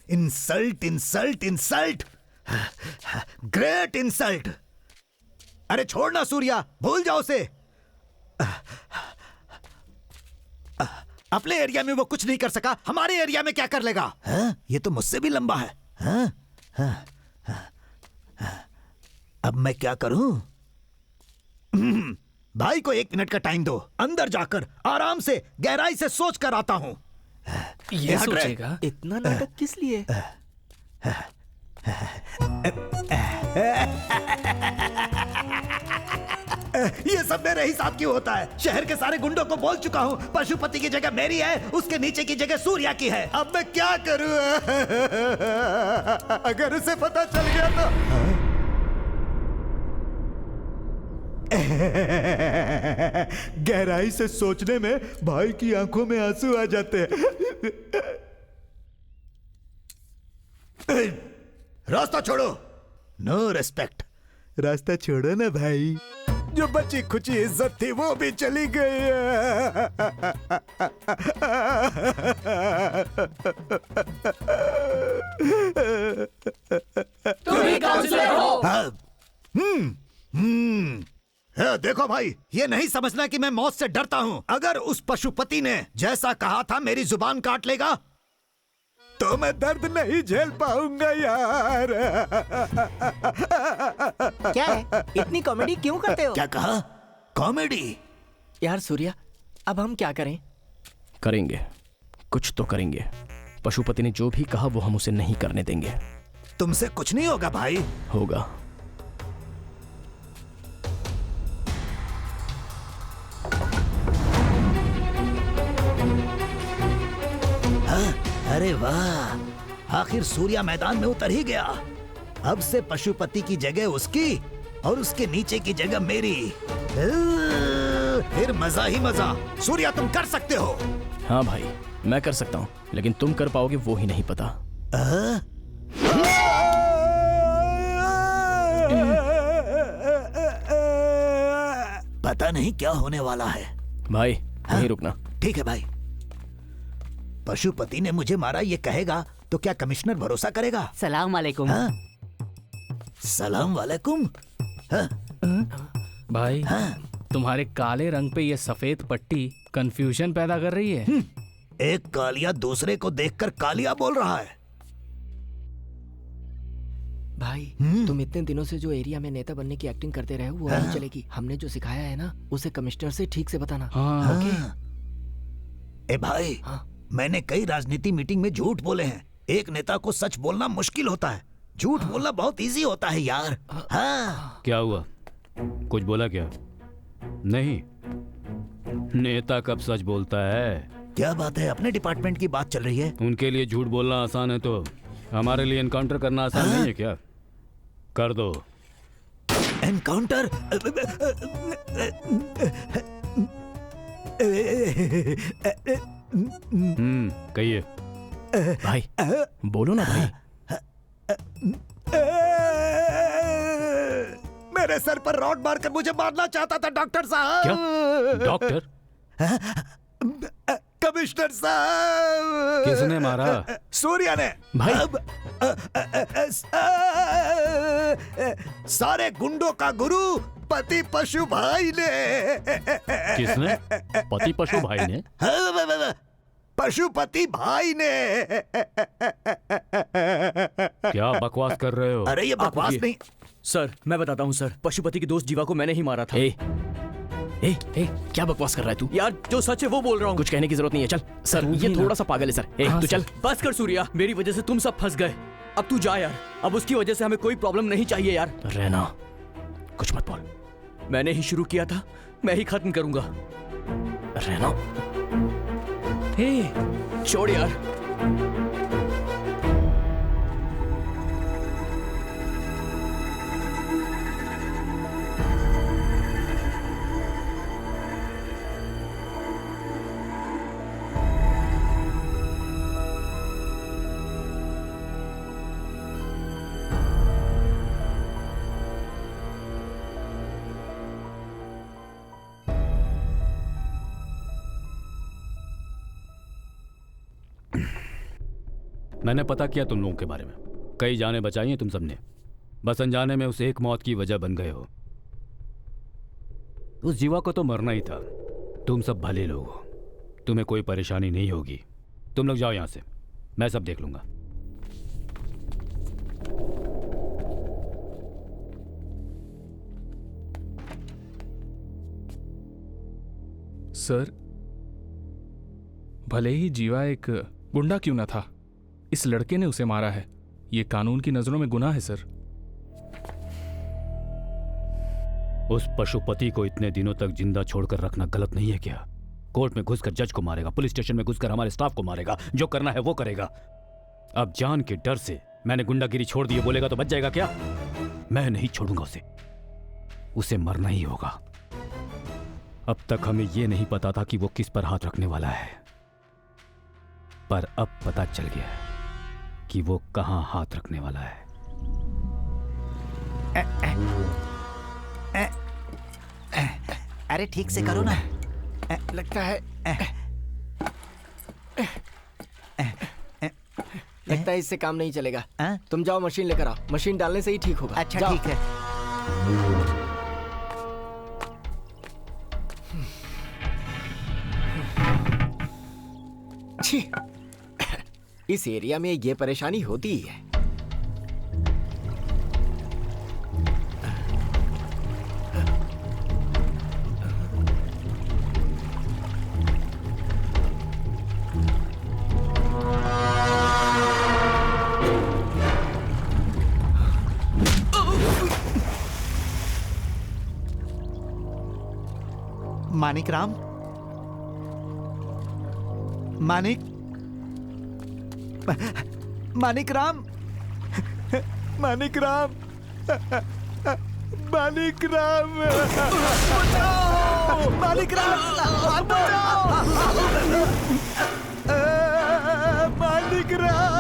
Insult insult insult, great insult. अरे छोड़ना सूर्या, भूल जाओ उसे। अपने एरिया में वो कुछ नहीं कर सका, हमारे एरिया में क्या कर लेगा? ये तो मुझसे भी लंबा है। अब मैं क्या करूं? भाई को 1 मिनट का टाइम दो, अंदर जाकर आराम से गहराई से सोच कर आता हूं। ये सोचेगा। इतना नाटक किस लिए? ये सब मेरे हिसाब क्यों होता है? शहर के सारे गुंडों को बोल चुका हूँ, पशुपति की जगह मेरी है, उसके नीचे की जगह सूर्या की है। अब मैं क्या करूँ? अगर उसे पता चल गया तो। गहराई से सोचने में भाई की आंखों में आंसू आ जाते हैं। रास्ता छोड़ो। No respect. रास्ता छोड़ो ना भाई। जो बची खुची इज्जत थी वो भी चली गई है। तुम ही काउंसलर हो। देखो भाई, ये नहीं समझना कि मैं मौत से डरता हूँ। अगर उस पशुपति ने जैसा कहा था मेरी जुबान काट लेगा तो मैं दर्द नहीं झेल पाऊंगा यार। क्या है, इतनी कॉमेडी क्यों करते हो? क्या कहा? कॉमेडी? यार सूर्या, अब हम क्या करें? करेंगे, कुछ तो करेंगे। पशुपति ने जो भी कहा वो हम उसे नहीं करने देंगे। तुमसे कुछ नहीं होगा भाई। होगा। अरे वाह, आखिर सूर्या मैदान में उतर ही गया। अब से पशुपति की जगह उसकी और उसके नीचे की जगह मेरी। फिर मजा ही मजा। सूर्या तुम कर सकते हो। हाँ भाई, मैं कर सकता हूँ, लेकिन तुम कर पाओगे वो ही नहीं पता। पता नहीं क्या होने वाला है भाई। नहीं रुकना। ठीक है भाई। पशुपति ने मुझे मारा ये कहेगा तो क्या कमिश्नर भरोसा करेगा? सलाम वालेकुम। सलाम वालेकुम। भाई, तुम्हारे काले रंग पे ये सफेद पट्टी कंफ्यूजन पैदा कर रही है। एक कालिया दूसरे को देखकर कालिया बोल रहा है। भाई, तुम इतने दिनों से जो एरिया में नेता बनने की एक्टिंग करते रहे हो वो नहीं चलेगी। हमने जो सिखाया है ना उसे कमिश्नर से ठीक से बताना। ओके? ए भाई, मैंने कई राजनीति मीटिंग में झूठ बोले हैं। एक नेता को सच बोलना मुश्किल होता है, झूठ बोलना बहुत इजी होता है यार। हाँ। क्या हुआ? कुछ बोला क्या? नहीं, नेता कब सच बोलता है? क्या बात है, अपने डिपार्टमेंट की बात चल रही है। उनके लिए झूठ बोलना आसान है तो हमारे लिए एनकाउंटर करना आसान नहीं है क्या? कर दो। एनकाउंटर? कहिए भाई। बोलो ना भाई। मेरे सर पर रॉड मारकर मुझे मारना चाहता था डॉक्टर साहब। क्या? डॉक्टर? कमिश्नर साहब। किसने मारा? सूर्या ने। भाई, सारे गुंडों का गुरु पति पशु भाई ने। किसने? पति पशु भाई ने? पशुपति भाई ने। क्या बकवास कर रहे हो? अरे ये बकवास नहीं। सर, मैं बताता हूँ सर, पशुपति की दोस्त जीवा को मैंने ही मारा था। ए, क्या बकवास कर रहा है तू? यार जो सच है वो बोल रहा हूँ। कुछ कहने की जरूरत नहीं है, चल। सर, ये थोड़ा सा पागल है सर। तू चल। बस कर सूर्या, मेरी वजह से तुम सब फंस गए। अब तू जा यार, अब उसकी वजह से हमें कोई प्रॉब्लम नहीं चाहिए यार। रहना, कुछ मत बोल। मैंने ही शुरू किया था, मैं ही खत्म करूंगा। रहना। छोड़ यार। मैंने पता किया तुम लोगों के बारे में। कई जानें बचाई हैं तुम सबने, बस अनजाने में उस एक मौत की वजह बन गए हो। उस जीवा को तो मरना ही था। तुम सब भले लोग हो, तुम्हें कोई परेशानी नहीं होगी। तुम लोग जाओ यहाँ से, मैं सब देख लूंगा। सर, भले ही जीवा एक गुंडा क्यों ना था, इस लड़के ने उसे मारा है। ये कानून की नजरों में गुनाह है सर। उस पशुपति को इतने दिनों तक जिंदा छोड़कर रखना गलत नहीं है क्या? कोर्ट में घुसकर जज को मारेगा, पुलिस स्टेशन में घुसकर हमारे स्टाफ को मारेगा, जो करना है वो करेगा। अब जान के डर से मैंने गुंडागिरी छोड़ दी बोलेगा तो बच जाएगा क्या? मैं नहीं छोड़ूंगा उसे मरना ही होगा। अब तक हमें यह नहीं पता था कि वो किस पर हाथ रखने वाला है, पर अब पता चल गया कि वो कहां हाथ रखने वाला है। अरे ठीक से करो ना। लगता है इससे काम नहीं चलेगा। तुम जाओ मशीन लेकर आओ, मशीन डालने से ही ठीक होगा। अच्छा ठीक है। छी, इस एरिया में ये परेशानी होती ही है। मानिक राम, मानिक मानिक राम, मानिक राम, मानिक राम, मानिक राम, मानिक राम।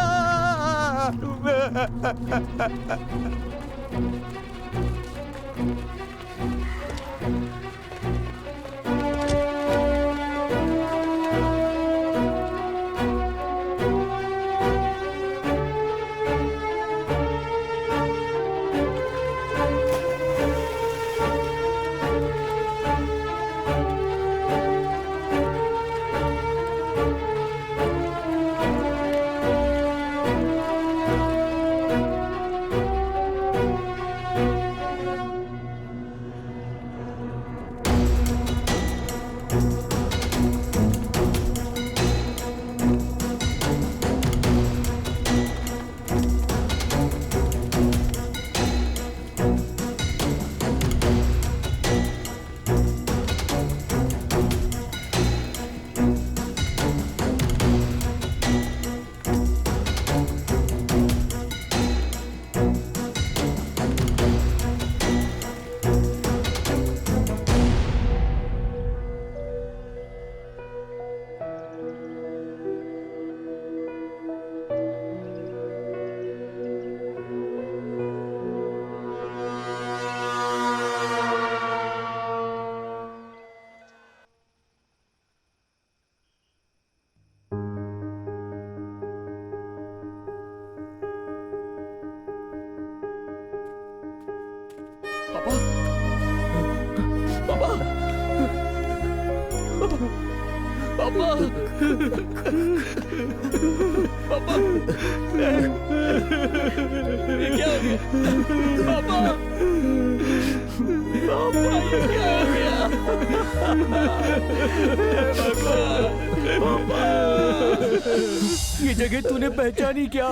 ये जगह तूने पहचानी क्या?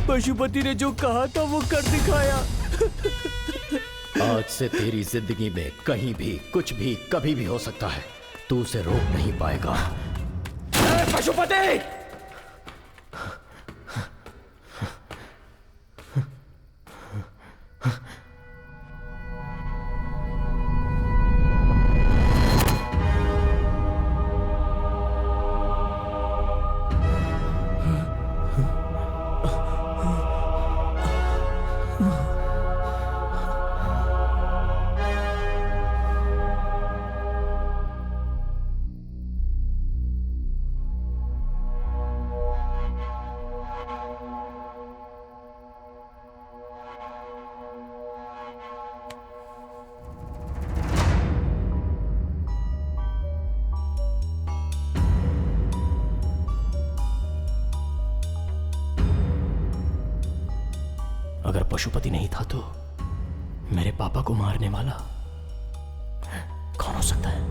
पशुपति ने जो कहा था वो कर दिखाया। आज से तेरी जिंदगी में कहीं भी कुछ भी कभी भी हो सकता है, तू उसे रोक नहीं पाएगा। पशुपति! अगर पशुपति नहीं था तो मेरे पापा को मारने वाला कौन हो सकता है?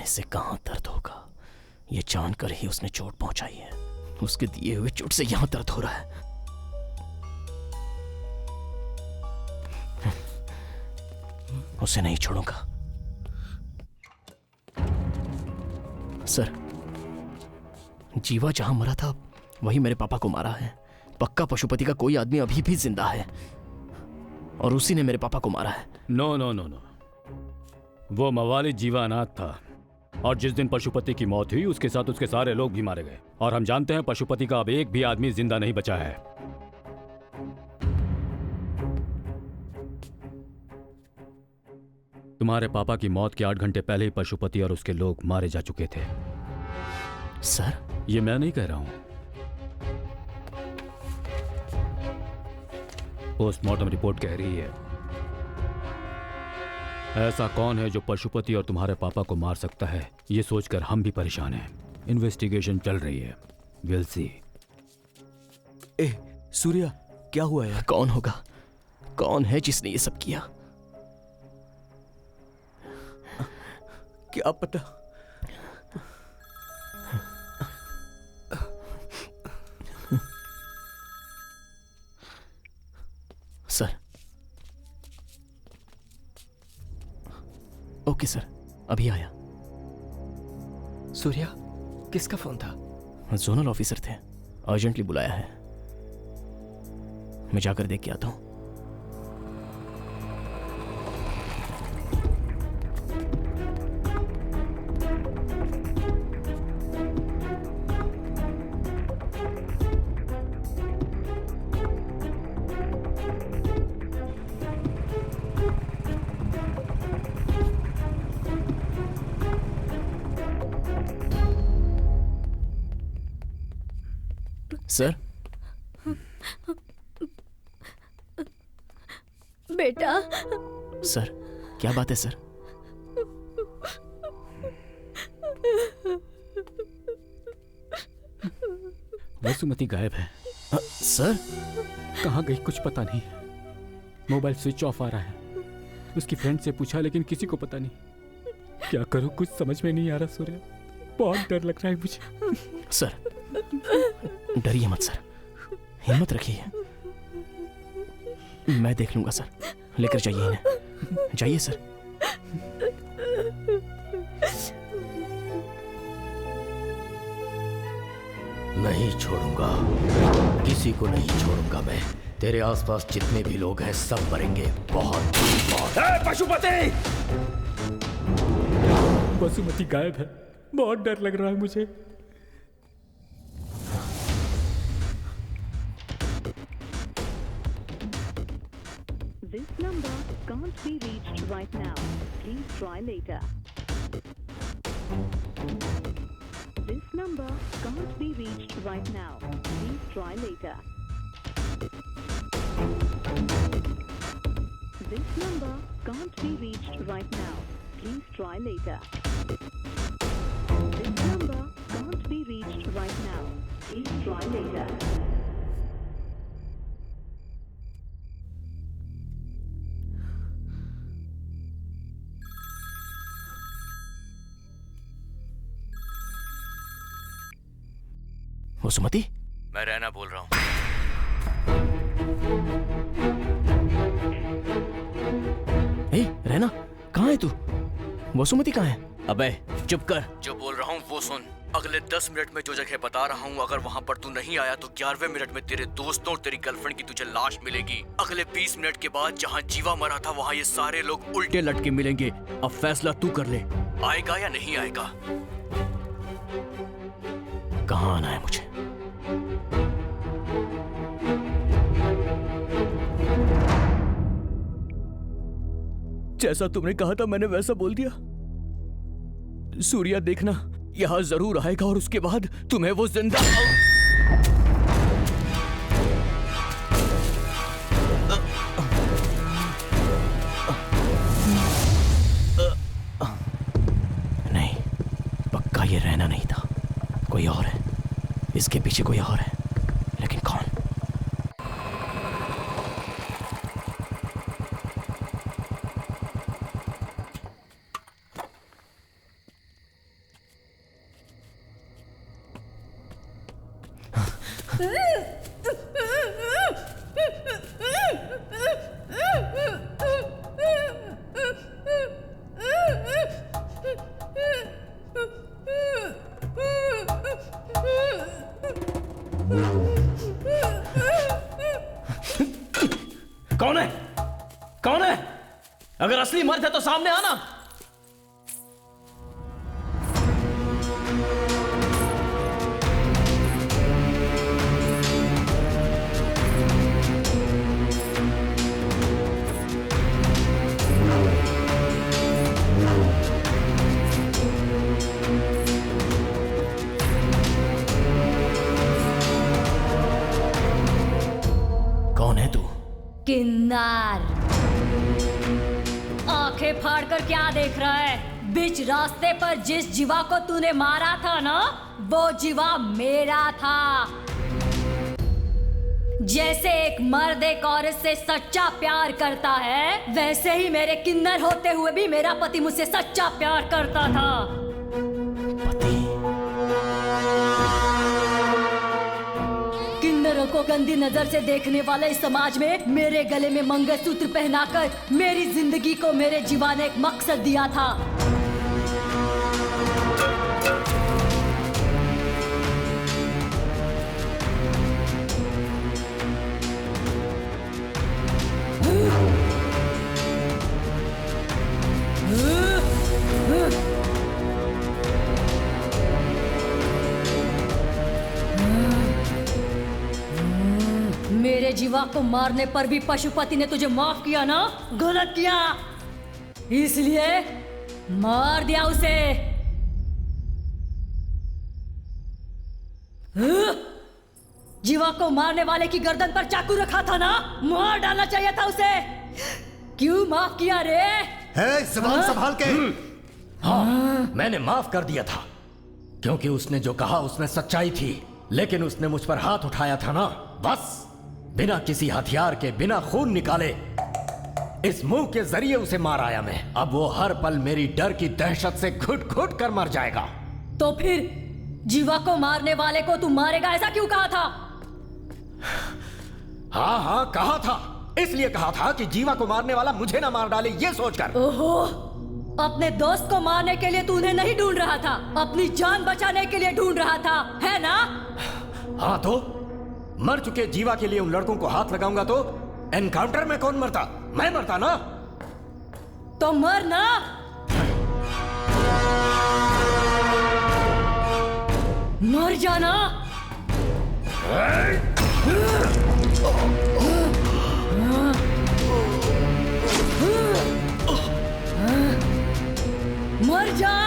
मरने से कहाँ दर्द होगा, ये जानकर ही उसने चोट पहुंचाई है। उसके दिए हुए चोट से यहां दर्द हो रहा है। उसे नहीं छोड़ूंगा। सर, जीवा जहां मरा था वही मेरे पापा को मारा है। पक्का पशुपति का कोई आदमी अभी भी जिंदा है और उसी ने मेरे पापा को मारा है। नो नो नो नो, वो मवाली जीवा अनाथ था और जिस दिन पशुपति की मौत हुई उसके साथ उसके सारे लोग भी मारे गए। और हम जानते हैं पशुपति का अब एक भी आदमी जिंदा नहीं बचा है। तुम्हारे पापा की मौत के 8 घंटे पहले ही पशुपति और उसके लोग मारे जा चुके थे। सर, ये मैं नहीं कह रहा हूं, पोस्टमार्टम रिपोर्ट कह रही है। ऐसा कौन है जो पशुपति और तुम्हारे पापा को मार सकता है, ये सोचकर हम भी परेशान हैं। इन्वेस्टिगेशन चल रही है, विल सी। ए सूर्या, क्या हुआ यार? कौन होगा? कौन है जिसने ये सब किया? क्या पता। सर, ओके सर, अभी आया। सूर्या, किसका फोन था? जोनल ऑफिसर थे, अर्जेंटली बुलाया है। मैं जाकर देख के आता हूं। सर, बेटा। सर, क्या बात है सर? वसुमती गायब है। सर, कहाँ गई कुछ पता नहीं। मोबाइल स्विच ऑफ आ रहा है। उसकी फ्रेंड से पूछा लेकिन किसी को पता नहीं। क्या करूं, कुछ समझ में नहीं आ रहा सूर्या। बहुत डर लग रहा है मुझे। सर, डरिए मत सर, हिम्मत रखिए। मैं देख लूंगा सर। लेकर जाइए इन्हें। जाइए सर। नहीं छोड़ूंगा, किसी को नहीं छोड़ूंगा मैं। तेरे आसपास जितने भी लोग हैं सब मरेंगे। बहुत बहुत। पशुपति! वसुमती गायब है, बहुत डर लग रहा है मुझे। This number can't be reached right now. Please try later. This number can't be reached right now. Please try later. This number can't be reached right now. Please try later. This number can't be reached right now. Please try later. Vasumati? मैं रैना बोल रहा हूँ। ए, रैना, कहाँ है तू? वसुमती कहाँ है? अबे चुप कर, जो बोल रहा हूँ वो सुन। अगले 10 मिनट में जो जगह बता रहा हूँ, अगर वहाँ पर तू नहीं आया तो 11वें मिनट में तेरे दोस्तों और तेरी गर्लफ्रेंड की तुझे लाश मिलेगी। अगले 20 मिनट के बाद जहाँ जीवा मरा था वहाँ ये सारे लोग उल्टे लटके मिलेंगे। अब फैसला तू कर ले, आएगा या नहीं आएगा। कहाँ आना है मुझे? जैसा तुमने कहा था मैंने वैसा बोल दिया। सूर्या देखना, यहाँ जरूर आएगा और उसके बाद तुम्हें वो जिंदा। नहीं, पक्का ये रहना नहीं था, कोई और है। इसके पीछे कोई और है, लेकिन कौन? कौन है? कौन है? अगर असली मर्द है तो सामने आना। कौन है तू? किन्नर। आंखें फाड़कर क्या देख रहा है? बीच रास्ते पर जिस जीवा को तूने मारा था ना, वो जीवा मेरा था। जैसे एक मर्द एक औरत से सच्चा प्यार करता है, वैसे ही मेरे किन्नर होते हुए भी मेरा पति मुझसे सच्चा प्यार करता था। किन्नरों को गंदी नजर से देखने वाले इस समाज में मेरे गले में मंगलसूत्र पहनाकर मेरी जिंदगी को मेरे जीवा ने एक मकसद दिया था। मेरे जीवा को मारने पर भी पशुपति ने तुझे माफ किया ना? गलत किया, इसलिए मार दिया उसे। जीवा को मारने वाले की गर्दन पर चाकू रखा था ना, मार डालना चाहिए था उसे। क्यों माफ किया रे? ज़बान संभाल के। हाँ, मैंने माफ कर दिया था क्योंकि उसने जो कहा उसमें सच्चाई थी, लेकिन उसने मुझ पर हाथ उठाया था ना, बस बिना किसी हथियार के, बिना खून निकाले, इस मुंह के जरिए उसे मार आया मैं। अब वो हर पल मेरी डर की दहशत से घुट घुट कर मर जाएगा। तो फिर जीवा को मारने वाले को तू मारेगा ऐसा क्यों कहा था? हाँ हाँ कहा था, इसलिए कहा था कि जीवा को मारने वाला मुझे ना मार डाले ये सोचकर। ओहो, अपने दोस्त को मारने के लिए तू उन्हें नहीं ढूंढ रहा था, अपनी जान बचाने के लिए ढूंढ रहा था, है ना? हाँ, तो मर चुके जीवा के लिए उन लड़कों को हाथ लगाऊंगा तो एनकाउंटर में कौन मरता? मैं मरता ना। तो मर ना। मर जाना। मर जा।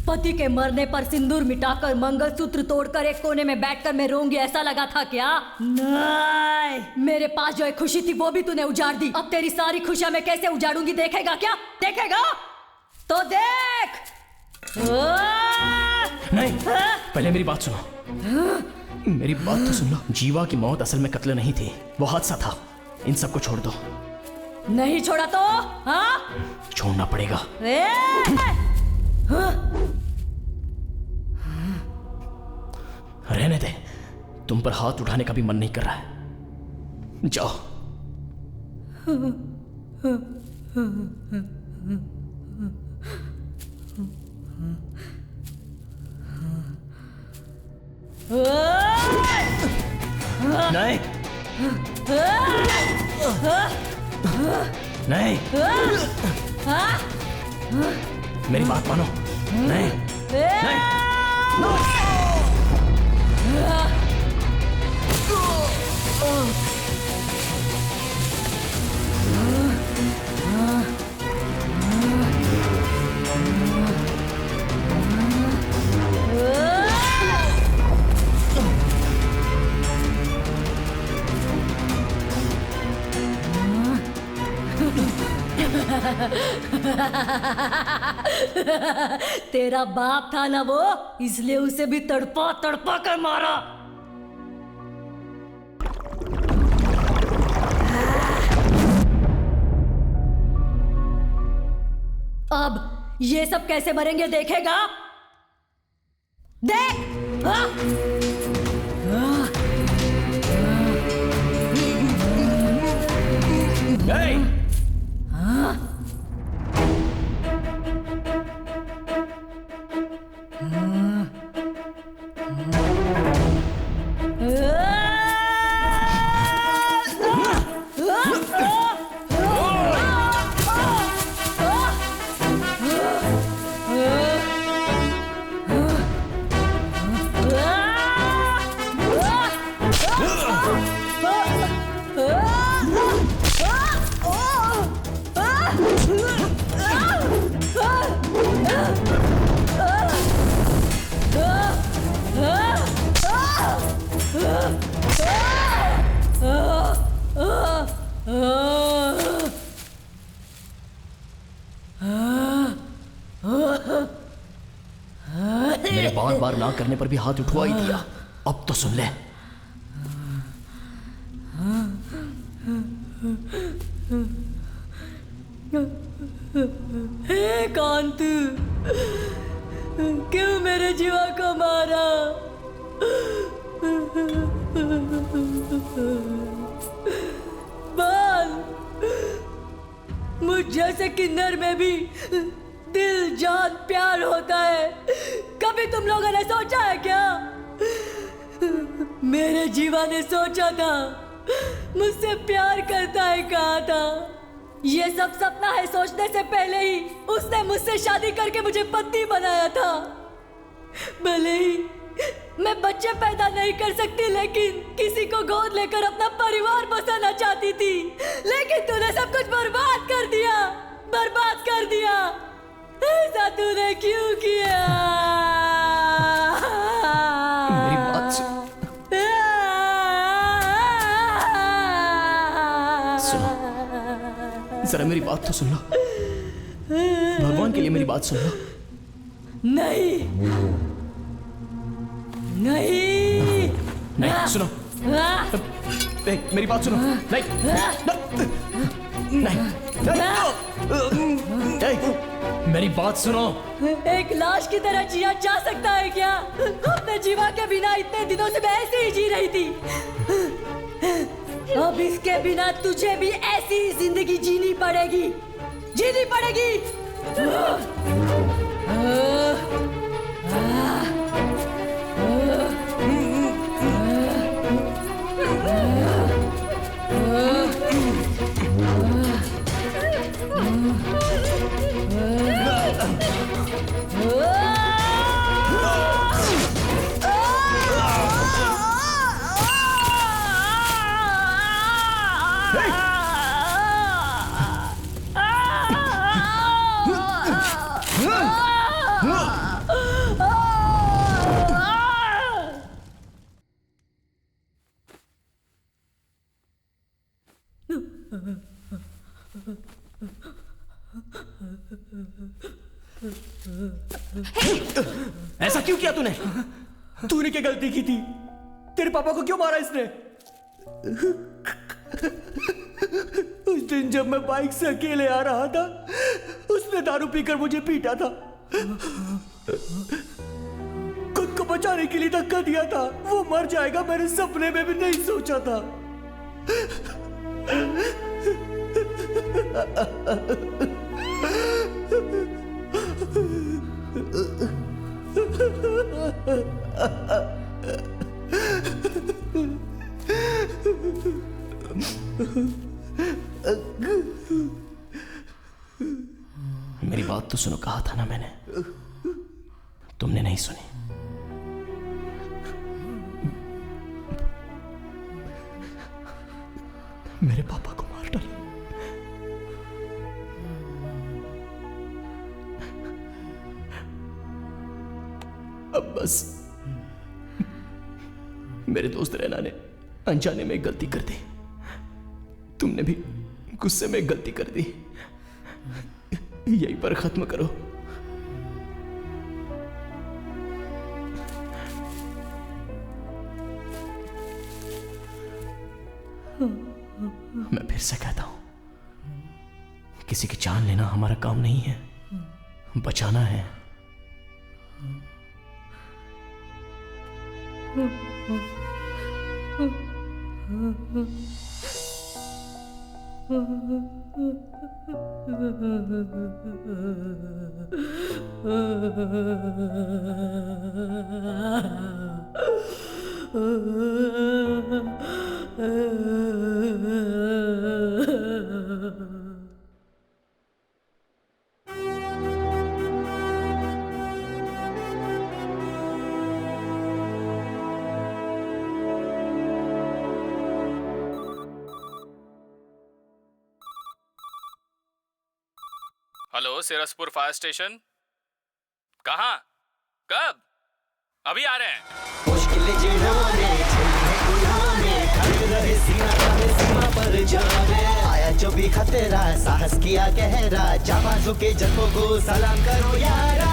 पति के मरने पर सिंदूर मिटाकर मंगलसूत्र तोड़कर एक कोने में बैठकर मैं रोऊंगी ऐसा लगा था क्या? नहीं, मेरे पास जो एक खुशी थी वो भी तूने उजाड़ दी। अब तेरी सारी खुशियां मैं कैसे उजाड़ूंगी देखेगा क्या? देखेगा तो देख। नहीं, पहले मेरी बात सुनो। मेरी बात तो सुन लो। जीवा की मौत असल में कत्ल नहीं थी, वो हादसा था। इन सबको छोड़ दो। नहीं छोड़ा तो हाँ? छोड़ना पड़ेगा। रहने दे, तुम पर हाथ उठाने का भी मन नहीं कर रहा है। जाओ। नहीं नहीं, मेरी बात मानो। नहीं नहीं, तेरा बाप था ना वो, इसलिए उसे भी तड़पा तड़पा कर मारा। अब ये सब कैसे मरेंगे देखेगा? देख। हाँ? मेरे बार बार ना करने पर भी हाथ उठवा ही दिया। अब तो सुन ले। हे कांत, क्यों मेरे जीवा को मारा? बाल, मुझ जैसे किन्नर में भी दिल जान प्यार होता है। कभी तुम लोगों ने सोचा है क्या? मेरे जीवा ने सोचा था, मुझसे प्यार करता है कहा था। ये सब सपना है सोचने से पहले ही उसने मुझसे शादी करके मुझे पत्नी बनाया था। भले ही मैं बच्चे पैदा नहीं कर सकती, लेकिन किसी को गोद लेकर अपना परिवार बसाना चाहती थी। लेकिन तूने सब कुछ बर्बाद कर दिया, बर्बाद कर दिया। ऐसा तूने क्यों किया? मेरी बात सुनो, जरा मेरी बात तो सुन लो। भगवान के लिए मेरी बात सुन लो। नहीं नहीं नहीं, सुनो। मेरी बात सुनो। नहीं नहीं, मेरी बात सुनो। एक लाश की तरह जिया जा सकता है क्या? अपने जीवा के बिना इतने दिनों से मैं ऐसे ही जी रही थी। अब इसके बिना तुझे भी ऐसी ही जिंदगी जीनी पड़ेगी, जीनी पड़ेगी। ऐसा क्यों किया तूने? तूने क्या गलती की थी? तेरे पापा को क्यों मारा इसने? उस दिन जब मैं बाइक से अकेले आ रहा था, उसने दारू पीकर मुझे पीटा था। खुद को बचाने के लिए धक्का दिया था। वो मर जाएगा मैंने सपने में भी नहीं सोचा था। मेरी बात तो सुनो, कहा था ना मैंने, तुमने नहीं सुनी। मेरे पापा को मार डाला। अब बस मेरे दोस्त रैना ने अनजाने में गलती कर दी। तुमने भी गुस्से में गलती कर दी। यहीं पर खत्म करो। मैं फिर से कहता हूं, किसी की जान लेना हमारा काम नहीं है, बचाना है। Hello, Siraspur fire station. कहाँ? कब? अभी आ रहे हैं। आया जो भी खतरा, साहस किया गहरा, जाबाजों के जज्बों को सलाम करो यारा।